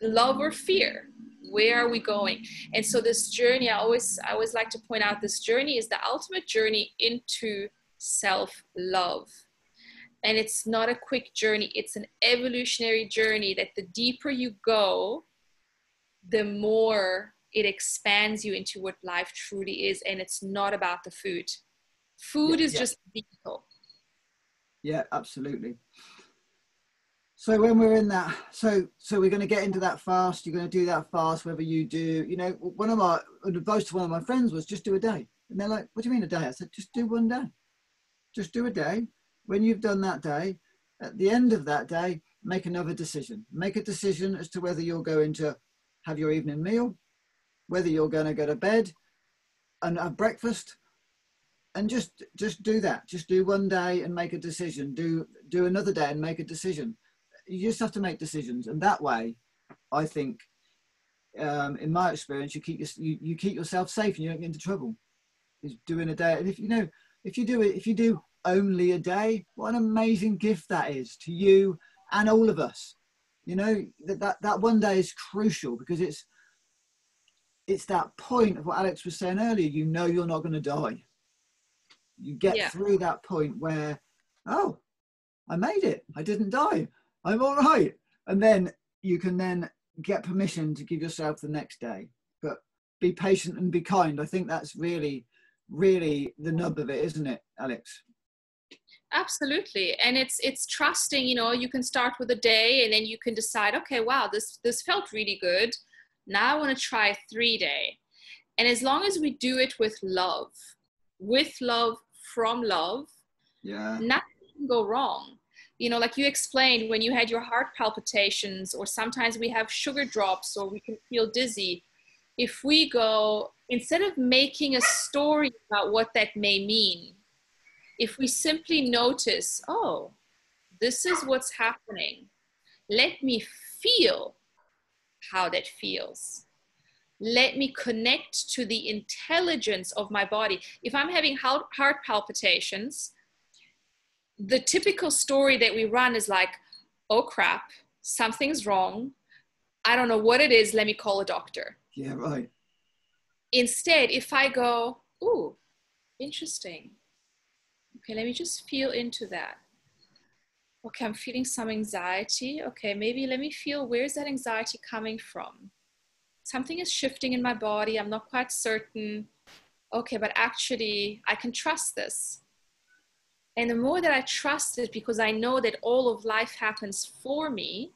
A: love or fear. Where are we going? And so this journey, I always like to point out, this journey is the ultimate journey into self-love. And it's not a quick journey. It's an evolutionary journey that the deeper you go, the more it expands you into what life truly is. And it's not about the food. Food is just a vehicle. Yeah,
B: absolutely. So when we're in that, so we're going to get into that fast. You're going to do that fast, whether you do, you know, one of my advice to one of my friends was just do a day. And they're like, what do you mean a day? I said, just do 1 day. Just do a day. When you've done that day, at the end of that day, make another decision. Make a decision as to whether you're going to have your evening meal, whether you're going to go to bed and have breakfast, and just do that. Just do 1 day and make a decision. Do another day and make a decision. You just have to make decisions, and that way, I think, in my experience, you keep yourself safe and you don't get into trouble. Is doing a day, and if you do only a day, what an amazing gift that is to you and all of us. You know, that 1 day is crucial, because it's that point of what Alex was saying earlier. You know you're not going to die. You get through that point where, oh, I made it. I didn't die. I'm all right. And then you can then get permission to give yourself the next day. But be patient and be kind. I think that's really, really the nub of it, isn't it, Alex?
A: Absolutely. And it's trusting, you know, you can start with a day and then you can decide, okay, wow, this felt really good. Now I want to try 3 day. And as long as we do it with love, from love, nothing can go wrong. You know, like you explained, when you had your heart palpitations, or sometimes we have sugar drops, or we can feel dizzy. If we go, instead of making a story about what that may mean, if we simply notice, oh, this is what's happening. Let me feel how that feels. Let me connect to the intelligence of my body. If I'm having heart palpitations, the typical story that we run is like, oh crap, something's wrong. I don't know what it is. Let me call a doctor.
B: Yeah, right.
A: Instead, if I go, ooh, interesting. Okay, let me just feel into that. Okay, I'm feeling some anxiety. Okay, maybe let me feel, where's that anxiety coming from? Something is shifting in my body. I'm not quite certain. Okay, but actually, I can trust this. And the more that I trust it, because I know that all of life happens for me,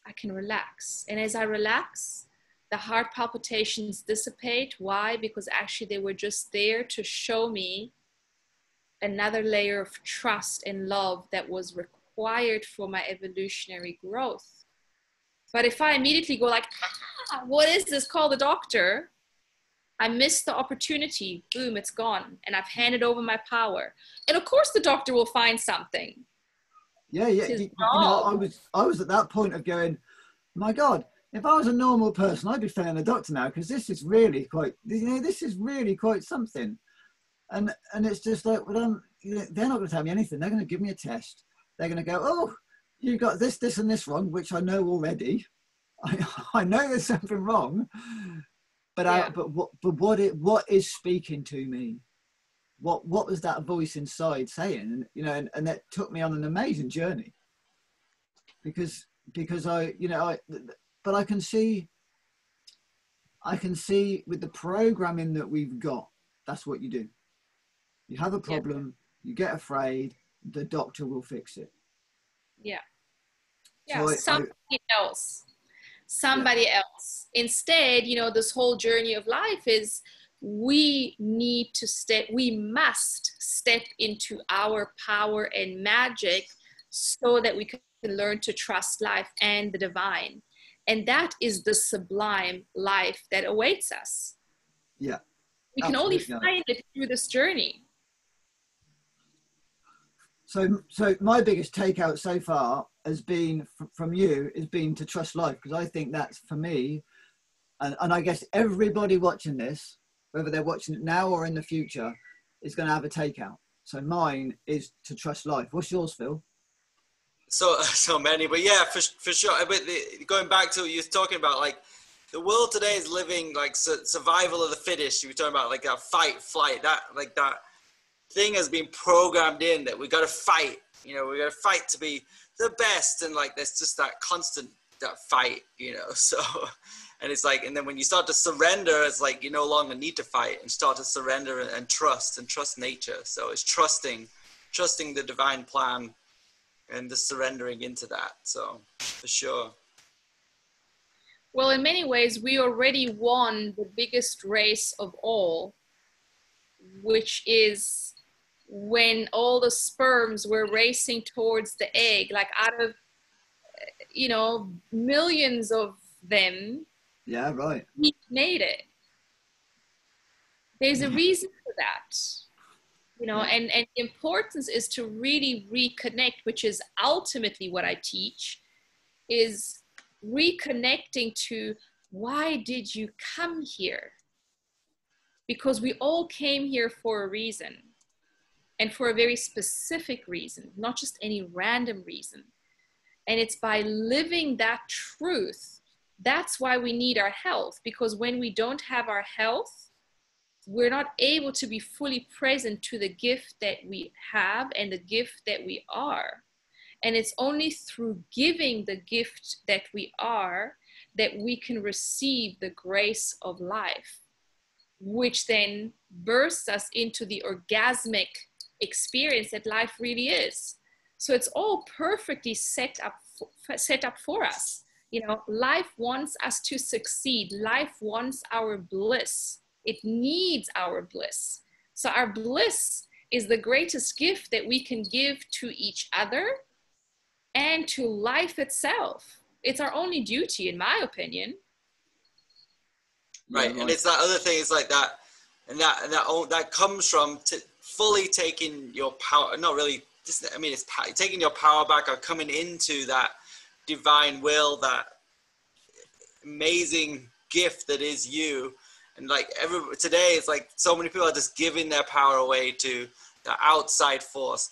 A: I can relax. And as I relax, the heart palpitations dissipate. Why? Because actually they were just there to show me another layer of trust and love that was required for my evolutionary growth. But if I immediately go like, what is this? Call the doctor. I missed the opportunity. Boom, it's gone. And I've handed over my power. And of course the doctor will find something.
B: Yeah. You know, I was at that point of going, my God, if I was a normal person, I'd be phoning a doctor now, because this is really quite, you know, this is really quite something. And it's just like, well, you know, they're not going to tell me anything. They're going to give me a test. They're going to go, oh, you got this, this, and this wrong, which I know already. I know there's something wrong, but yeah. What is speaking to me? What was that voice inside saying? And you know, and that took me on an amazing journey, because I, you know, but I can see with the programming that we've got, that's what you do. You have a problem, you get afraid, the doctor will fix it.
A: Yeah. Yeah,
B: so
A: somebody else. Instead, you know, this whole journey of life is we must step into our power and magic so that we can learn to trust life and the divine. And that is the sublime life that awaits us.
B: Yeah.
A: We can only find it through this journey.
B: So my biggest takeout so far has been from you has been to trust life, because I think that's for me, and I guess everybody watching this, whether they're watching it now or in the future, is going to have a takeout. So mine is to trust life. What's yours, Phil?
C: So many, but yeah, for sure. But going back to what you're talking about, like the world today is living like survival of the fittest. You were talking about like that fight, flight, that thing has been programmed in that we got to fight. You know, we got to fight to be the best, and like there's just that constant fight. You know, so and it's like, and then when you start to surrender, it's like you no longer need to fight and start to surrender and trust nature. So it's trusting the divine plan. And the surrendering into that, so for sure.
A: Well, in many ways, we already won the biggest race of all, which is when all the sperms were racing towards the egg, like out of, you know, millions of them.
B: Yeah, right.
A: We made it. There's a reason for that. You know, and the importance is to really reconnect, which is ultimately what I teach, is reconnecting to why did you come here? Because we all came here for a reason, and for a very specific reason, not just any random reason. And it's by living that truth, that's why we need our health, because when we don't have our health, we're not able to be fully present to the gift that we have and the gift that we are. And it's only through giving the gift that we are that we can receive the grace of life, which then bursts us into the orgasmic experience that life really is. So it's all perfectly set up for us. You know, life wants us to succeed. Life wants our bliss. It needs our bliss. So our bliss is the greatest gift that we can give to each other and to life itself. It's our only duty, in my opinion.
C: Right, and it's that other thing. It's like that, and that comes from fully taking your power. Not really. I mean, it's taking your power back, or coming into that divine will, that amazing gift that is you. And like today, it's like so many people are just giving their power away to the outside force,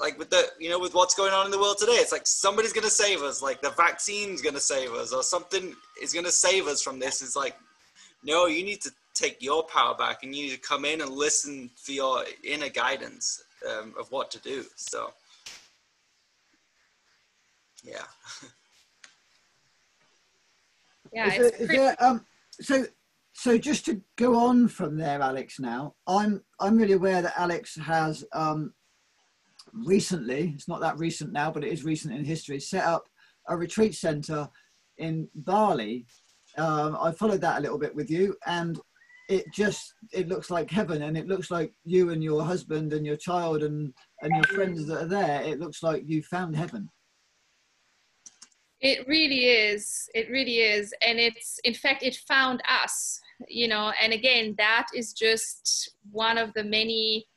C: like with the, you know, with what's going on in the world today. It's like somebody's going to save us, like the vaccine's going to save us, or something is going to save us from this. It's like, no, you need to take your power back, and you need to come in and listen for your inner guidance of what to do. So yeah.
A: Yeah,
B: so just to go on from there, Alex, now I'm really aware that Alex has recently, it's not that recent now, but it is recent in history, set up a retreat center in Bali. I followed that a little bit with you, and it looks like heaven, and it looks like you and your husband and your child and your friends that are there. It looks like you found heaven.
A: It really is. It really is. And it's, in fact, it found us, you know, and again, that is just one of the many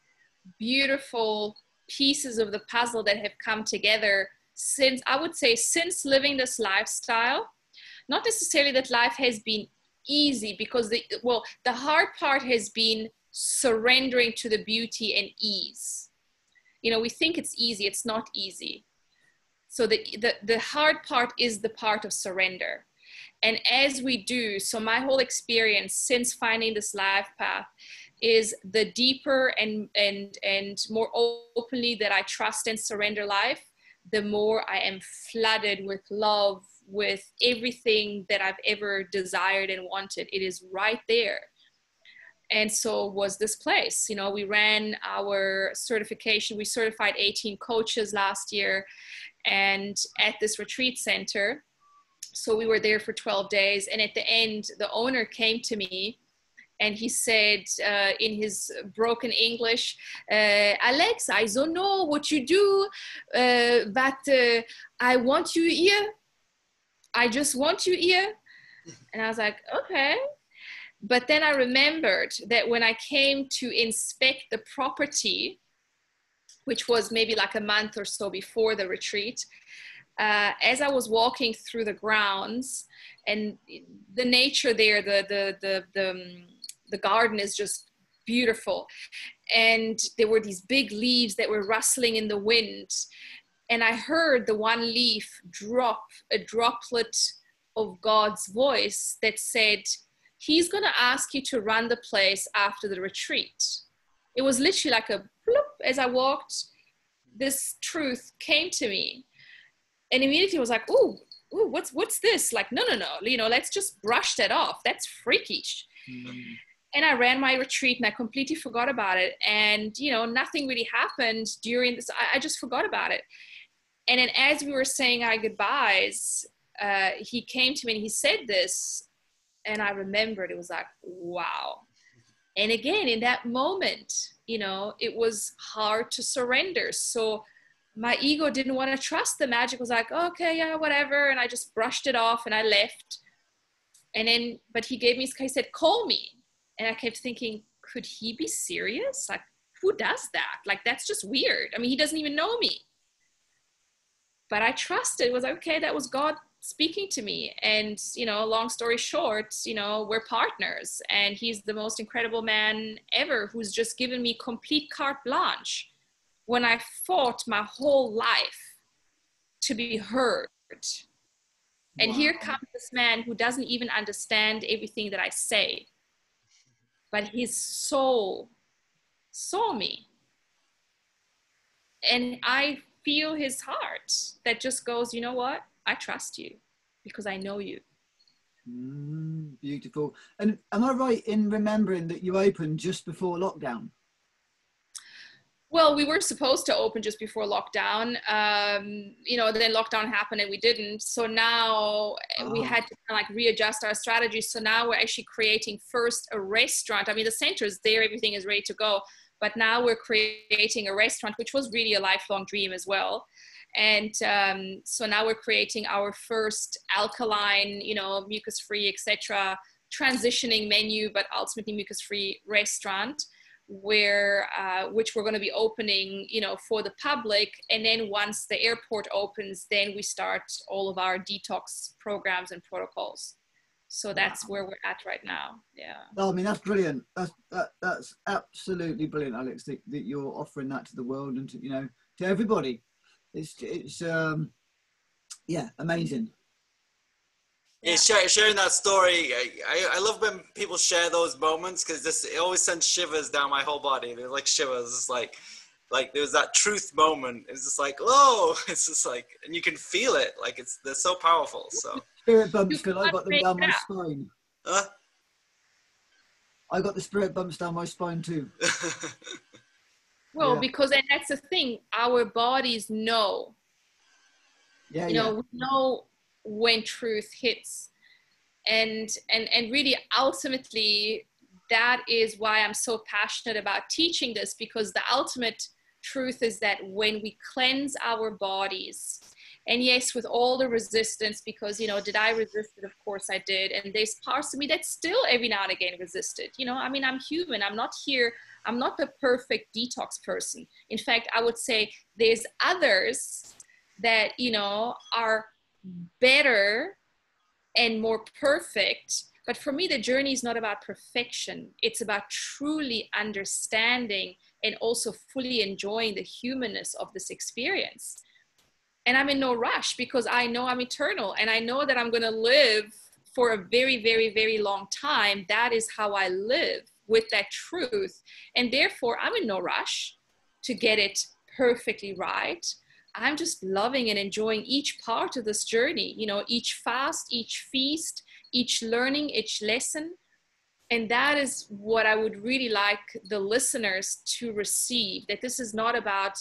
A: beautiful pieces of the puzzle that have come together since, I would say, since living this lifestyle. Not necessarily that life has been easy, because the hard part has been surrendering to the beauty and ease. You know, we think it's easy. It's not easy. So the hard part is the part of surrender. And as we do, so my whole experience since finding this life path is the deeper and more openly that I trust and surrender life, the more I am flooded with love, with everything that I've ever desired and wanted. It is right there. And so was this place. You know, we ran our certification. We certified 18 coaches last year, and at this retreat center. So we were there for 12 days. And at the end, the owner came to me and he said in his broken English, Alex, I don't know what you do, but I want you here. I just want you here. And I was like, okay. But then I remembered that when I came to inspect the property, which was maybe like a month or so before the retreat, as I was walking through the grounds, and the nature there, the garden is just beautiful. And there were these big leaves that were rustling in the wind. And I heard the one leaf drop, a droplet of God's voice that said, he's going to ask you to run the place after the retreat. It was literally like a bloop. As I walked, this truth came to me. And immediately I was like, ooh, what's this? Like, no. You know, let's just brush that off. That's freakish. Mm-hmm. And I ran my retreat and I completely forgot about it. And, you know, nothing really happened during this. I just forgot about it. And then as we were saying our goodbyes, he came to me and he said this. And I remembered, it was like, wow. And again, in that moment, you know, it was hard to surrender. So my ego didn't want to trust the magic. Was like, okay, yeah, whatever. And I just brushed it off and I left. And then, but he said, call me. And I kept thinking, could he be serious? Like, who does that? Like, that's just weird. I mean, he doesn't even know me. But I trusted. It was like, okay, that was God speaking to me. And, you know, long story short, you know, we're partners, and he's the most incredible man ever, who's just given me complete carte blanche when I fought my whole life to be heard. And wow. Here comes this man who doesn't even understand everything that I say, but his soul saw me. And I feel his heart that just goes, you know what? I trust you because I know you.
B: Beautiful. And am I right in remembering that you opened just before lockdown?
A: Well, we were supposed to open just before lockdown. You know, then lockdown happened and we didn't. So now we had to kind of like readjust our strategy. So now we're actually creating first a restaurant. I mean, the center is there, everything is ready to go. But now we're creating a restaurant, which was really a lifelong dream as well. And so now we're creating our first alkaline, you know, mucus-free, etc., transitioning menu, but ultimately mucus-free restaurant, where which we're going to be opening, you know, for the public. And then once the airport opens, then we start all of our detox programs and protocols. So that's where we're at right now. Yeah.
B: Oh, I mean, that's brilliant. That's absolutely brilliant, Alex, that you're offering that to the world and to, you know, to everybody. It's yeah, amazing.
C: Yeah, sharing that story. I love when people share those moments, because it always sends shivers down my whole body. They're like shivers. It's like there was that truth moment. It's just like, whoa! It's just like, and you can feel it. Like they're so powerful. So
B: Spirit bumps, Phil. I got them down my spine.
C: Huh?
B: I got the spirit bumps down my spine too.
A: Well, because, and that's the thing, our bodies know.
B: Yeah,
A: you know, we know when truth hits, and really ultimately that is why I'm so passionate about teaching this, because the ultimate truth is that when we cleanse our bodies, and yes, with all the resistance, because, you know, did I resist it? Of course I did. And there's parts of me that still every now and again resisted. You know, I mean, I'm human. I'm not here. I'm not the perfect detox person. In fact, I would say there's others that, you know, are better and more perfect. But for me, the journey is not about perfection. It's about truly understanding and also fully enjoying the humanness of this experience. And I'm in no rush, because I know I'm eternal, and I know that I'm going to live for a very, very, very long time. That is how I live, with that truth. And therefore, I'm in no rush to get it perfectly right. I'm just loving and enjoying each part of this journey, you know, each fast, each feast, each learning, each lesson. And that is what I would really like the listeners to receive, that this is not about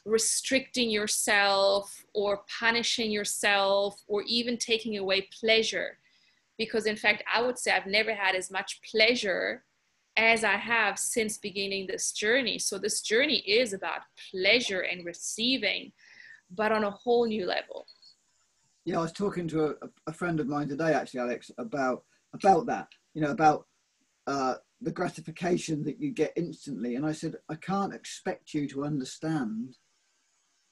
A: restricting yourself or punishing yourself or even taking away pleasure. Because in fact, I would say I've never had as much pleasure as I have since beginning this journey. So this journey is about pleasure and receiving, but on a whole new level.
B: Yeah, I was talking to a friend of mine today, actually, Alex, about that, you know, about the gratification that you get instantly. And I said, I can't expect you to understand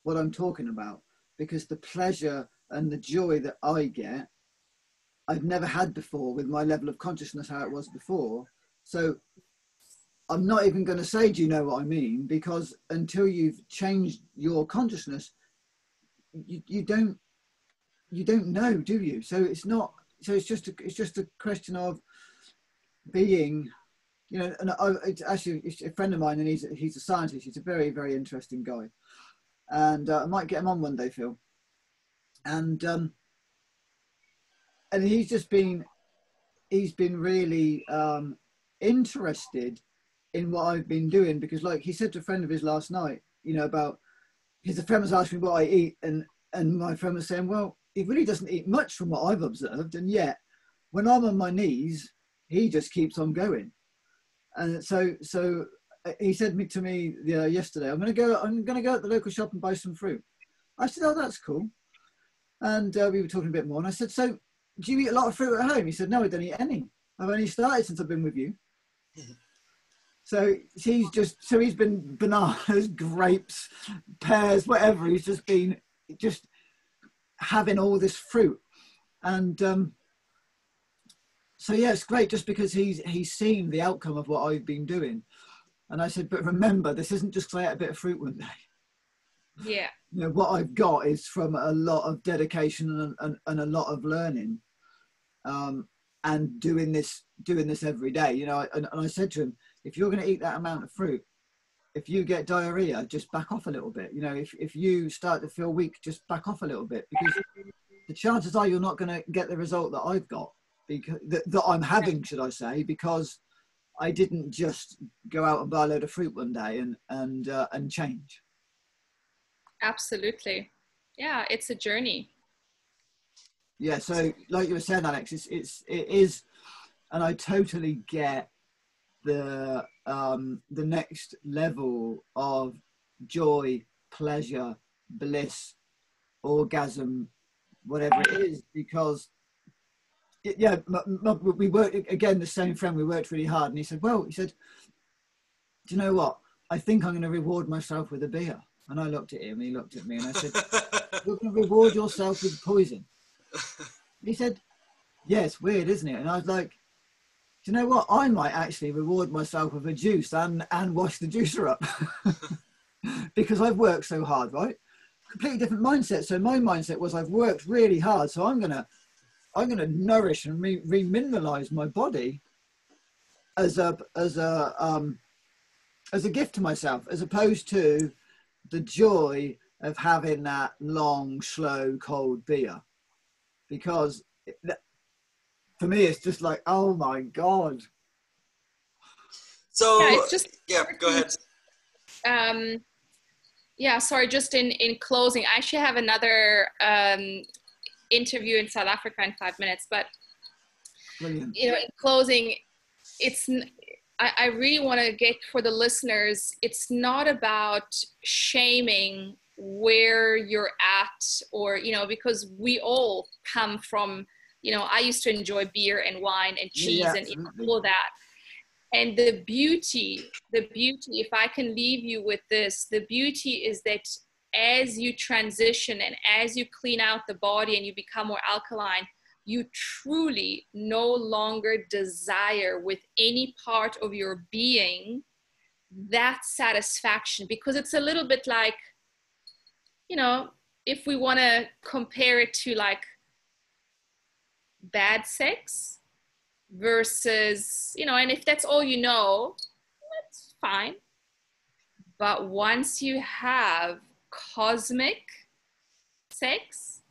B: what I'm talking about, because the pleasure and the joy that I get, I've never had before with my level of consciousness, how it was before. So I'm not even going to say, do you know what I mean? Because until you've changed your consciousness, you don't know, do you? So it's not, so it's just a question of being, you know. And it's actually a friend of mine, and he's a scientist. He's a very, very interesting guy. And I might get him on one day, Phil. And he's been really interested in what I've been doing, because, like he said to a friend of his last night, you know, about, because the friend was asking me what I eat, and my friend was saying, well, he really doesn't eat much from what I've observed, and yet when I'm on my knees, he just keeps on going. And so he said to me yesterday, I'm going to go at the local shop and buy some fruit. I said, oh, that's cool. And we were talking a bit more, and I said, so do you eat a lot of fruit at home? He said, no, I don't eat any. I've only started since I've been with you. So he's been bananas, grapes, pears, whatever. He's just been having all this fruit. And so yeah, it's great, just because he's seen the outcome of what I've been doing. And I said, but remember, this isn't just because I ate a bit of fruit one day.
A: Yeah.
B: You know, what I've got is from a lot of dedication and a lot of learning, and doing this every day. You know, and I said to him, if you're going to eat that amount of fruit, if you get diarrhea, just back off a little bit. You know, if you start to feel weak, just back off a little bit, because the chances are you're not going to get the result that I've got, because that I'm having, should I say, because I didn't just go out and buy a load of fruit one day and change.
A: Absolutely. Yeah, it's a journey.
B: Yeah, so like you were saying, Alex, it is, and I totally get the next level of joy, pleasure, bliss, orgasm, whatever it is, because yeah, we worked, again, the same friend, we worked really hard, and he said, do you know what? I think I'm going to reward myself with a beer. And I looked at him, and he looked at me, and I said, you're going to reward yourself with poison. He said, Yeah, it's weird, isn't it? And I was like, do you know what? I might actually reward myself with a juice and wash the juicer up because I've worked so hard, right? Completely different mindset. So my mindset was I've worked really hard, so I'm gonna nourish and remineralize my body as a gift to myself, as opposed to the joy of having that long, slow, cold beer. Because for me, it's just like, oh my God.
C: So,
A: yeah, it's just
C: yeah, go ahead.
A: Yeah, sorry, just in closing, I actually have another interview in South Africa in 5 minutes, but
B: Brilliant.
A: you know, in closing, I really want to get for the listeners, it's not about shaming where you're at, or, you know, because we all come from, you know, I used to enjoy beer and wine and cheese and all of that. And the beauty, if I can leave you with this, the beauty is that as you transition and as you clean out the body and you become more alkaline, you truly no longer desire with any part of your being that satisfaction, because it's a little bit like, you know, if we want to compare it to like bad sex versus, you know, and if that's all you know, that's fine. But once you have cosmic sex,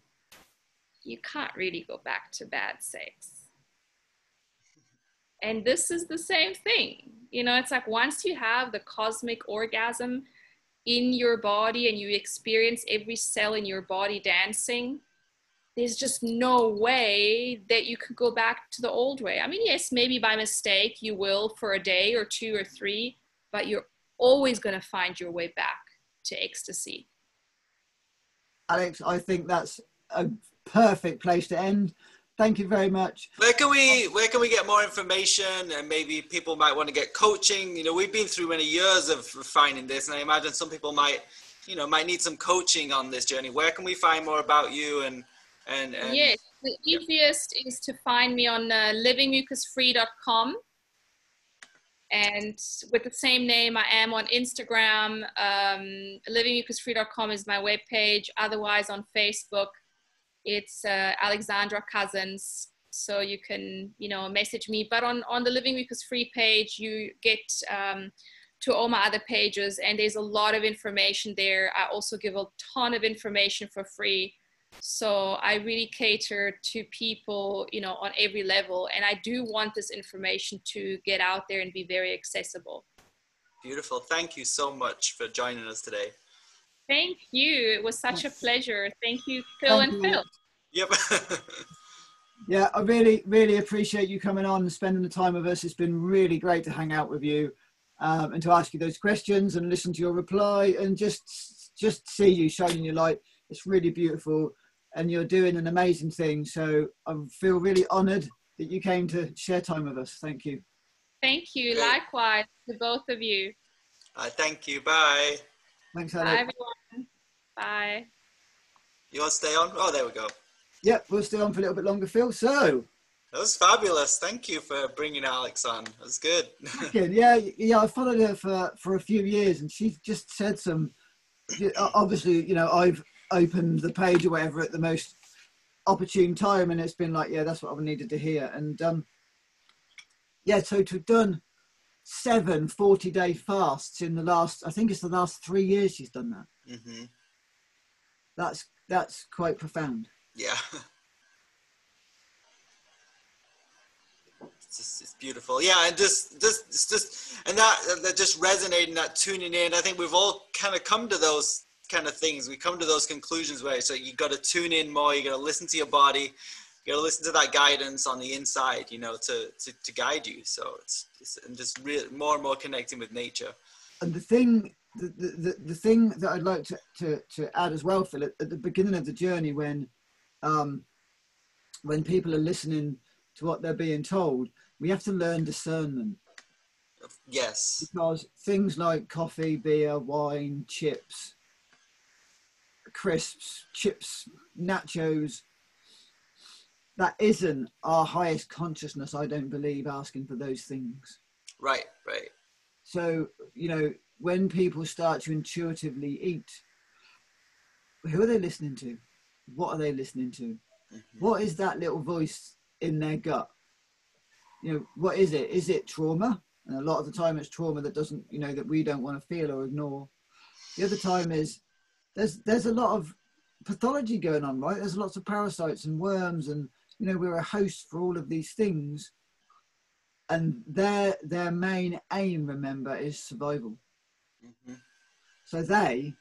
A: you can't really go back to bad sex. And this is the same thing. You know, it's like once you have the cosmic orgasm in your body and you experience every cell in your body dancing, there's just no way that you could go back to the old way. I mean, yes, maybe by mistake you will for a day or two or three, but you're always going to find your way back to ecstasy.
B: Alex, I think that's a perfect place to end. Thank you very much.
C: Where can we get more information, and maybe people might want to get coaching? You know, we've been through many years of refining this, and I imagine some people might need some coaching on this journey. Where can we find more about you? And
A: yes, the easiest is to find me on livingmucusfree.com. And with the same name, I am on Instagram. Livingmucusfree.com is my webpage. Otherwise, on Facebook, it's Alexandra Cousins. So you can, you know, message me. But on the Living Mucus Free page, you get to all my other pages, and there's a lot of information there. I also give a ton of information for free. So I really cater to people, you know, on every level. And I do want this information to get out there and be very accessible.
C: Beautiful. Thank you so much for joining us today.
A: Thank you. It was such a pleasure. Thank you, Phil and Phil.
C: Yep.
B: Yeah, I really, really appreciate you coming on and spending the time with us. It's been really great to hang out with you and to ask you those questions and listen to your reply and just see you shining your light. It's really beautiful, and you're doing an amazing thing. So I feel really honoured that you came to share time with us. Thank you.
A: Thank you. Great. Likewise to both of you.
C: Thank you. Bye.
B: Thanks, Alex.
A: Bye, everyone. Bye.
C: You want to stay on? Oh, there we go.
B: Yep, we'll stay on for a little bit longer, Phil. So
C: that was fabulous. Thank you for bringing Alex on. That was good.
B: Yeah. I followed her for a few years, and she just said some. Obviously, you know, I've opened the page or whatever at the most opportune time, and it's been like, yeah, that's what I needed to hear. And yeah, so to have done 7 40-day fasts in the last, I think it's the last 3 years she's done that.
C: Mm-hmm.
B: That's quite profound.
C: Yeah. It's beautiful. Yeah, and just and that just resonating, that tuning in. I think we've all kind of come to those kind of things. We come to those conclusions where so you got to tune in more. You got to listen to your body. You got to listen to that guidance on the inside, you know, to guide you. So it's and just more and more connecting with nature. And
B: the thing that I'd like to add as well, Phil, at the beginning of the journey, when people are listening to what they're being told, we have to learn discernment.
C: Yes.
B: Because things like coffee, beer, wine, chips, crisps, chips, nachos, that isn't our highest consciousness, I don't believe, asking for those things.
C: Right, right.
B: So, you know, when people start to intuitively eat, who are they listening to? What are they listening to? What is that little voice in their gut? You know, what is it? Is it trauma? And a lot of the time it's trauma that doesn't, you know, that we don't want to feel or ignore. The other time is there's a lot of pathology going on, right? There's lots of parasites and worms, and, you know, we're a host for all of these things. And their main aim, remember, is survival. So they,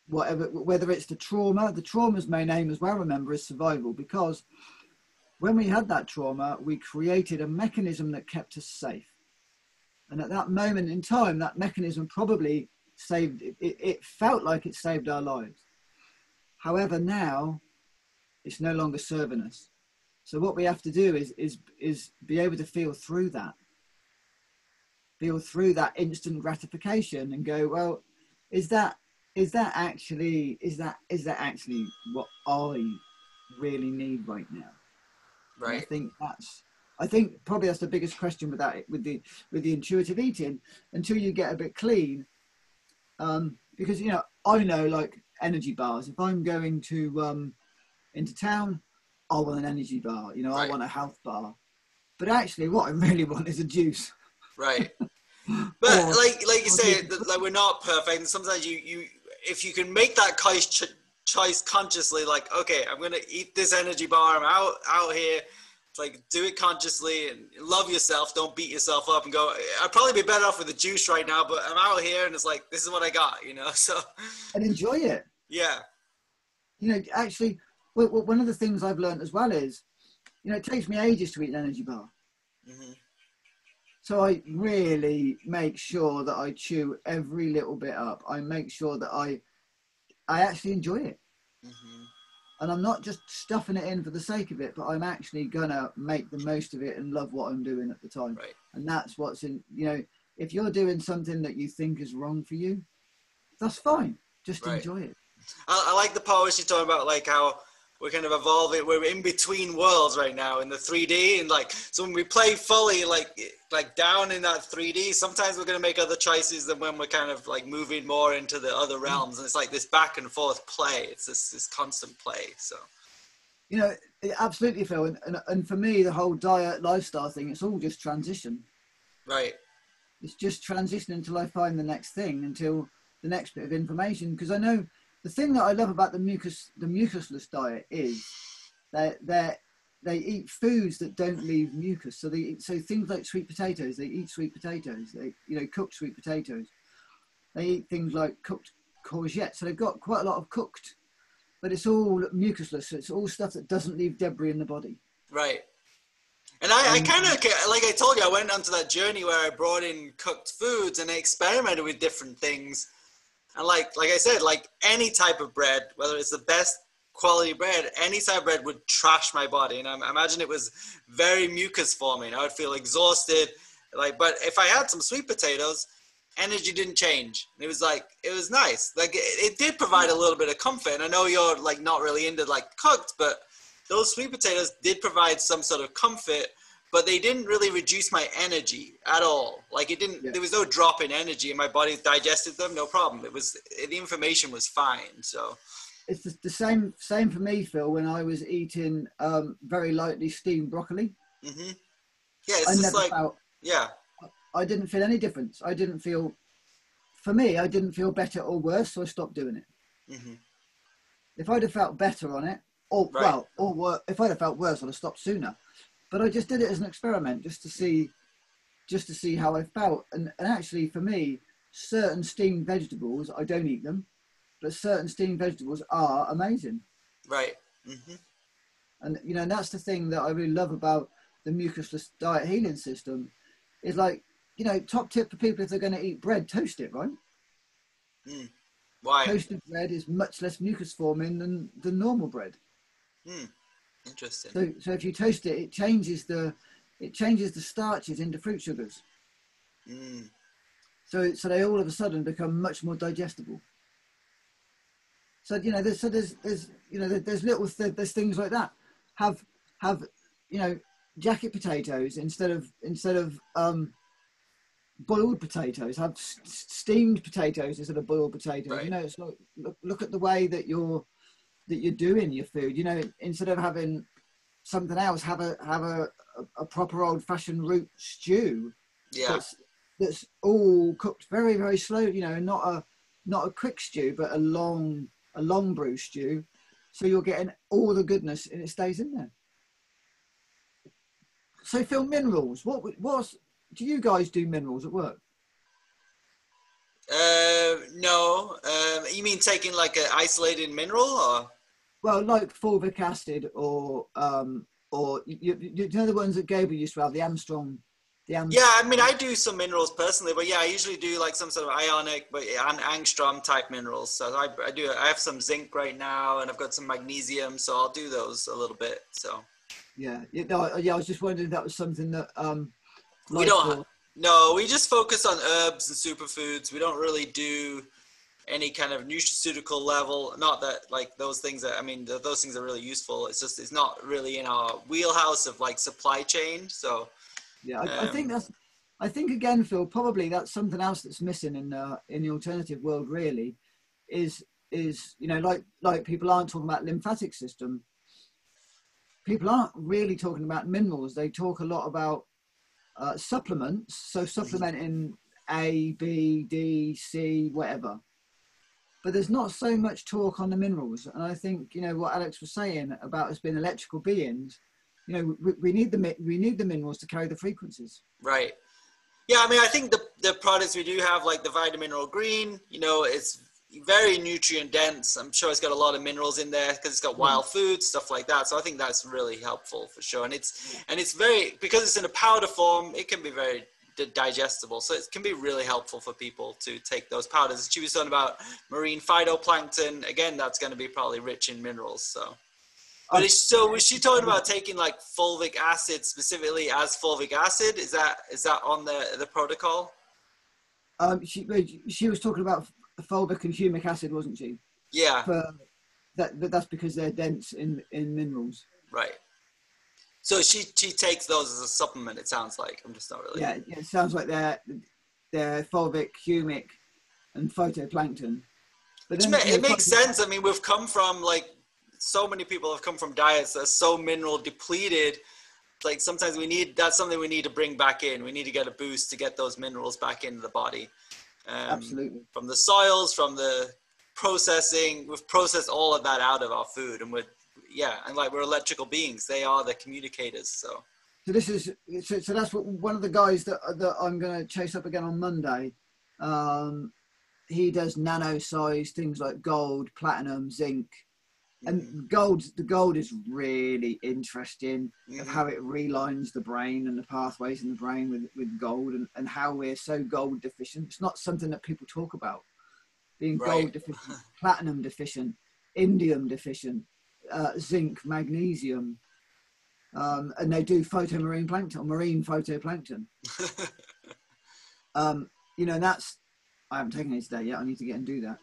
B: whether it's the trauma's main aim as well, remember, is survival, because when we had that trauma, we created a mechanism that kept us safe. And at that moment in time, that mechanism probably saved, it felt like it saved our lives. However, now it's no longer serving us. So what we have to do is be able to feel through that instant gratification and go, well, is that actually what I really need right now?
C: Right.
B: I think probably that's the biggest question with that, with the intuitive eating, until you get a bit clean. Because, you know, I know, like, energy bars. If I'm going to into town, I want an energy bar. You know, right. I want a health bar. But actually, what I really want is a juice.
C: Right. But like you say, like, we're not perfect, and sometimes you if you can make that choice consciously, like, okay, I'm gonna eat this energy bar. I'm out here. It's like, do it consciously and love yourself. Don't beat yourself up and go, I'd probably be better off with the juice right now, but I'm out here and it's like, this is what I got, you know. So
B: and enjoy it.
C: Yeah.
B: You know, actually, one of the things I've learned as well is, you know, it takes me ages to eat an energy bar. Mm-hmm. So I really make sure that I chew every little bit up. I make sure that I actually enjoy it. Mm-hmm. And I'm not just stuffing it in for the sake of it, but I'm actually gonna make the most of it and love what I'm doing at the time.
C: Right.
B: And that's what's in, you know, if you're doing something that you think is wrong for you, that's fine. Just right. Enjoy it.
C: I like the part where she's talking about, like, how we're kind of evolving. We're in between worlds right now in the 3D, and like, so when we play fully, like down in that 3D, sometimes we're going to make other choices than when we're kind of like moving more into the other realms. And it's like this back and forth play. It's this constant play. So,
B: you know, absolutely, Phil. And for me, the whole diet lifestyle thing, it's all just transition.
C: Right.
B: It's just transition until I find the next thing, until the next bit of information. Because I know the thing that I love about the mucusless diet is that they eat foods that don't leave mucus. So so things like sweet potatoes, they eat sweet potatoes. They, you know, cooked sweet potatoes. They eat things like cooked courgettes. So they've got quite a lot of cooked, but it's all mucusless. So it's all stuff that doesn't leave debris in the body.
C: Right. And I kind of, like I told you, I went onto that journey where I brought in cooked foods and I experimented with different things. And like I said, like any type of bread, whether it's the best quality bread, any type of bread would trash my body. And I imagine it was very mucus forming. I would feel exhausted. Like, but if I had some sweet potatoes, energy didn't change. It was like, it was nice. Like it did provide a little bit of comfort. And I know you're like not really into like cooked, but those sweet potatoes did provide some sort of comfort, but they didn't really reduce my energy at all. Like it didn't, there was no drop in energy and my body digested them, no problem. It was, the information was fine. So
B: it's the same for me, Phil, when I was eating very lightly steamed broccoli. Mm-hmm.
C: Yeah, it's just like,
B: I didn't feel any difference. I didn't feel better or worse, so I stopped doing it. Mm-hmm. If I'd have felt better on it, if I'd have felt worse, I'd have stopped sooner. But I just did it as an experiment, just to see how I felt. And actually, for me, certain steamed vegetables, I don't eat them, but certain steamed vegetables are amazing.
C: Right. Mm-hmm.
B: And, you know, and that's the thing that I really love about the mucusless diet healing system is, like, you know, top tip for people, if they're going to eat bread, toast it, right?
C: Mm. Why?
B: Toasted bread is much less mucus forming than normal bread.
C: Mm. Interesting.
B: So if you toast it, it changes the starches into fruit sugars. Mm. So they all of a sudden become much more digestible. So, you know, there's things like that. have you know, jacket potatoes instead of boiled potatoes. Have steamed potatoes instead of boiled potatoes.
C: Right.
B: You know, it's like, look at the way that you're doing your food. You know, instead of having something else, have a proper old fashioned root stew.
C: Yeah.
B: That's all cooked very, very slowly. You know, not a quick stew, but a long brew stew. So you're getting all the goodness and it stays in there. So Phil, minerals. Do you guys do minerals at work?
C: No. You mean taking like an isolated mineral, or?
B: Well, like fulvic acid, or you know the ones that Gabriel used to have, the Armstrong.
C: Yeah, I mean, I do some minerals personally, but yeah, I usually do like some sort of ionic, but angstrom type minerals. So I have some zinc right now, and I've got some magnesium, so I'll do those a little bit. So.
B: Yeah. I was just wondering if that was something that
C: we don't. No, we just focus on herbs and superfoods. We don't really do any kind of nutraceutical level. Not that like those things that, I mean, those things are really useful. It's just, it's not really in our wheelhouse of like supply chain. So
B: yeah, I think again, Phil, probably that's something else that's missing in the alternative world. Really, is you know, like people aren't talking about lymphatic system. People aren't really talking about minerals. They talk a lot about supplements. So supplementing A, B, D, C, whatever. But there's not so much talk on the minerals. And I think, you know, what Alex was saying about us being electrical beings, you know, we need the minerals to carry the frequencies.
C: Right. Yeah, I mean, I think the products we do have, like the Vitamin Mineral Green, you know, it's very nutrient dense. I'm sure it's got a lot of minerals in there because it's got wild foods, stuff like that. So I think that's really helpful for sure. And it's very, because it's in a powder form, it can be very digestible. So it can be really helpful for people to take those powders. She was talking about marine phytoplankton. Again, that's going to be probably rich in minerals. So. But was she talking about taking like fulvic acid specifically as fulvic acid? Is that on the protocol?
B: She was talking about fulvic and humic acid, wasn't she?
C: Yeah.
B: That's because they're dense in minerals.
C: Right. So she takes those as a supplement. It sounds like. I'm just not really.
B: Yeah, it sounds like they're fulvic, humic, and phytoplankton. But then,
C: it makes sense. I mean, we've come from like, so many people have come from diets that are so mineral depleted. Like sometimes that's something we need to bring back in. We need to get a boost to get those minerals back into the body.
B: Absolutely.
C: From the soils, from the processing, we've processed all of that out of our food, and and like we're electrical beings. They are the communicators. So
B: that's what one of the guys that I'm going to chase up again on Monday. He does nano-sized things like gold, platinum, zinc. And the gold is really interesting of how it realigns the brain and the pathways in the brain with gold, and how we're so gold deficient. It's not something that people talk about, being gold deficient, platinum deficient, indium deficient, zinc, magnesium, and they do marine phytoplankton. You know, that's, I haven't taken it today yet. I need to get and do that.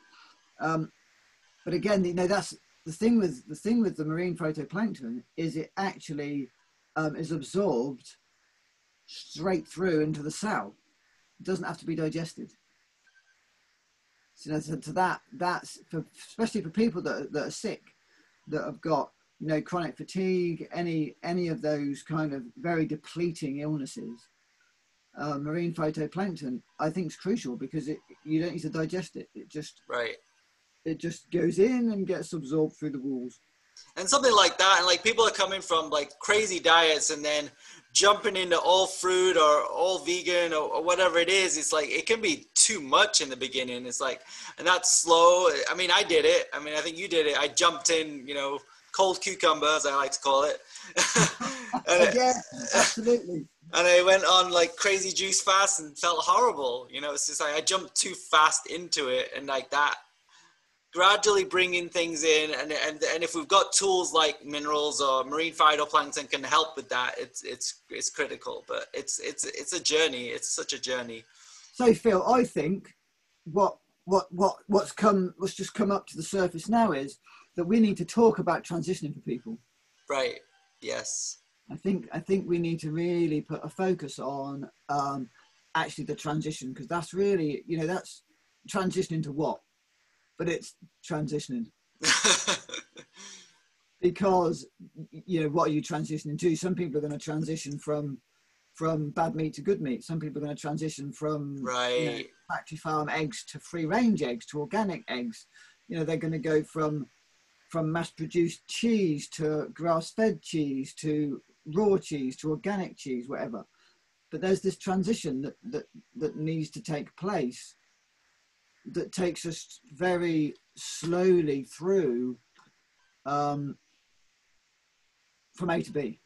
B: But again, you know, that's the thing with the marine phytoplankton is it actually is absorbed straight through into the cell. It doesn't have to be digested. So, you know, that's especially for people that are sick, that have got, you know, chronic fatigue, any of those kind of very depleting illnesses. Marine phytoplankton, I think, is crucial because you don't need to digest it. It just It just goes in and gets absorbed through the walls.
C: And something like that, and like people are coming from like crazy diets and then jumping into all fruit or all vegan or whatever it is. It's like, it can be too much in the beginning. It's like, and that's slow. I mean, I did it. I mean, I think you did it. I jumped in, you know, cold cucumber, as I like to call it.
B: Yeah, absolutely.
C: And I went on like crazy juice fast and felt horrible. You know, it's just like I jumped too fast into it, and like that, gradually bringing things in, and if we've got tools like minerals or marine phytoplankton can help with that, it's critical. But it's a journey. It's such a journey.
B: So Phil, I think what's just come up to the surface now is that we need to talk about transitioning for people.
C: Right. Yes.
B: I think we need to really put a focus on actually the transition, because that's really, you know, that's transitioning to what? But it's transitioning. Because, you know, what are you transitioning to? Some people are going to transition from bad meat to good meat. Some people are going to transition from you know, factory farm eggs to free range eggs to organic eggs. You know, they're going to go from mass produced cheese to grass fed cheese to raw cheese to organic cheese, whatever. But there's this transition that needs to take place, that takes us very slowly through from A to B.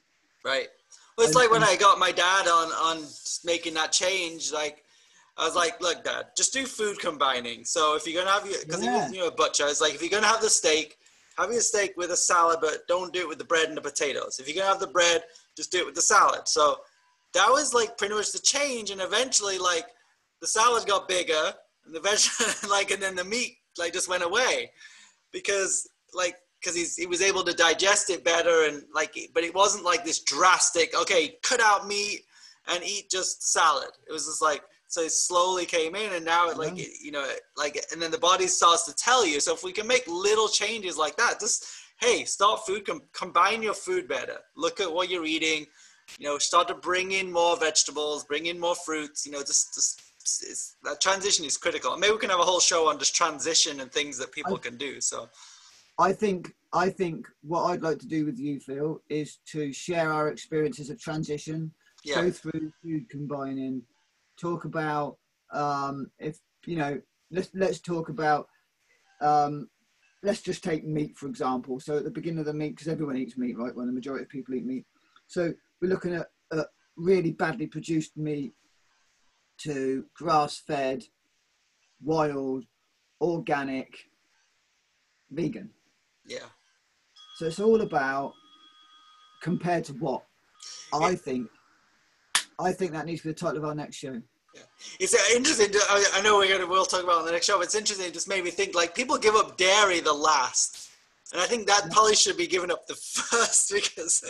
C: Right. Well, it's like when I got my dad on making that change, like, I was like, look, Dad, just do food combining. So if you're going to have your, because he was, you know, a butcher, it's like, if you're going to have the steak, have your steak with a salad, but don't do it with the bread and the potatoes. If you're going to have the bread, just do it with the salad. So that was like pretty much the change. And eventually, like, the salad got bigger and the vegetable, like, and then the meat, like, just went away because, like, because he was able to digest it better, and like, but it wasn't like this drastic, okay, cut out meat and eat just the salad. It was just like, so it slowly came in, and now it, like, you know, like, and then the body starts to tell you. So if we can make little changes like that, just, hey, start food, combine your food better. Look at what you're eating, you know, start to bring in more vegetables, bring in more fruits, you know, just that transition is critical. And maybe we can have a whole show on just transition and things that people can do. So
B: I think what I'd like to do with you, Phil, is to share our experiences of transition, go through food combining, talk about if, you know, let's talk about let's just take meat, for example. So at the beginning of the meat, because everyone eats meat, right? Well, the majority of people eat meat. So we're looking at really badly produced meat to grass-fed, wild, organic, vegan.
C: Yeah.
B: So it's all about compared to what. I think that needs to be the title of our next show.
C: Yeah. It's interesting. I know we'll talk about it on the next show, but it's interesting. It just made me think, like, people give up dairy the last. And I think that probably should be given up the first, because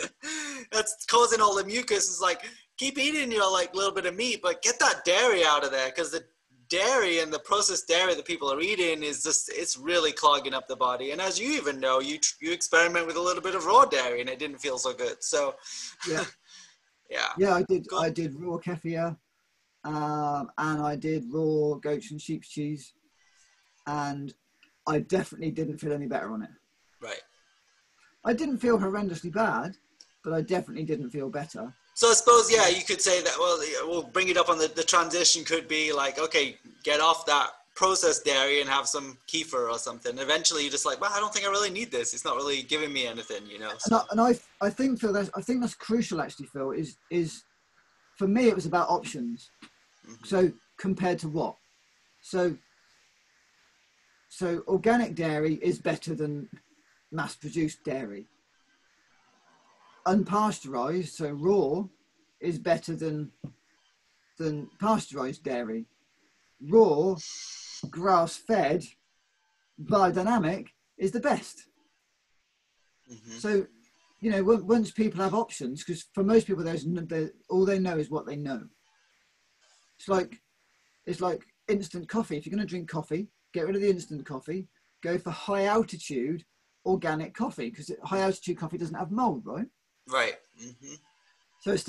C: that's causing all the mucus. It's like, keep eating your, like, little bit of meat, but get that dairy out of there, because the dairy and the processed dairy that people are eating is just, it's really clogging up the body. And as you even know, you experiment with a little bit of raw dairy and it didn't feel so good. So
B: I did. Cool. I did raw kefir, and I did raw goats and sheep's cheese, and I definitely didn't feel any better on it.
C: Right.
B: I didn't feel horrendously bad, but I definitely didn't feel better.
C: So I suppose, yeah, you could say that, well, we'll bring it up on the transition could be like, okay, get off that processed dairy and have some kefir or something. Eventually you're just like, well, I don't think I really need this. It's not really giving me anything, you know? So.
B: And I think, Phil, I think that's crucial actually, Phil, is for me, it was about options. Mm-hmm. So compared to what? So organic dairy is better than mass-produced dairy. Unpasteurized, so raw, is better than pasteurized dairy. Raw, grass-fed, biodynamic is the best. Mm-hmm. So, you know, once people have options, because for most people, all they know is what they know. It's like instant coffee. If you're going to drink coffee, get rid of the instant coffee. Go for high altitude organic coffee, because high altitude coffee doesn't have mold, right?
C: Right. Mm-hmm.
B: So it's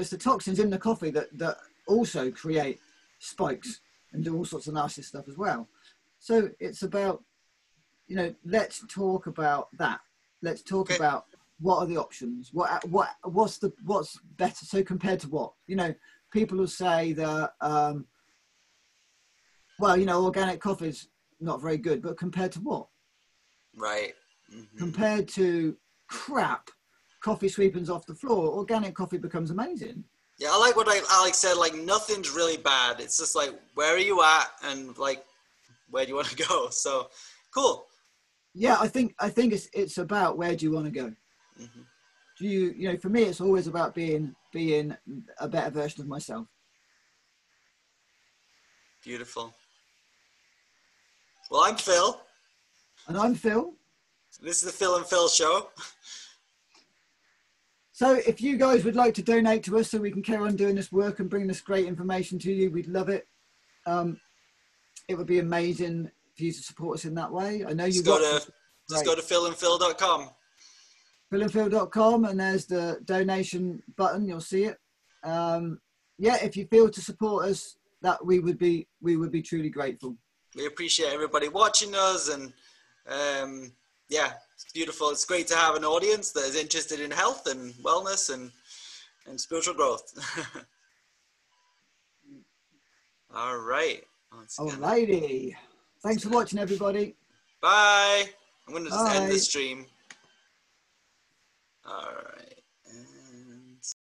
B: the toxins in the coffee that also create spikes and do all sorts of nasty stuff as well. So it's about, you know, let's talk about that. Let's talk about what are the options. What's better? So compared to what? You know, people will say that, well, you know, organic coffee is not very good, but compared to what?
C: Right. Mm-hmm.
B: Compared to crap coffee sweepings off the floor, organic coffee becomes amazing.
C: Yeah, I like what Alex said, like, nothing's really bad. It's just like, where are you at, and like, where do you want to go? So cool.
B: Yeah, I think it's about where do you want to go. Mm-hmm. Do you know, for me, it's always about being a better version of myself.
C: Beautiful. Well, I'm Phil.
B: And I'm Phil.
C: This is the Phil and Phil Show.
B: So if you guys would like to donate to us so we can carry on doing this work and bring this great information to you, we'd love it. It would be amazing for you to support us in that way. I know
C: Just
B: you
C: go to philandphil.com.
B: philandphil.com, and there's the donation button. You'll see it. Yeah, if you feel to support us, that we would be truly grateful.
C: We appreciate everybody watching us, and yeah, it's beautiful. It's great to have an audience that is interested in health and wellness and spiritual growth. All right.
B: Alrighty. Thanks for watching, everybody.
C: Bye. I'm going to just end
B: Bye.
C: the stream. All right.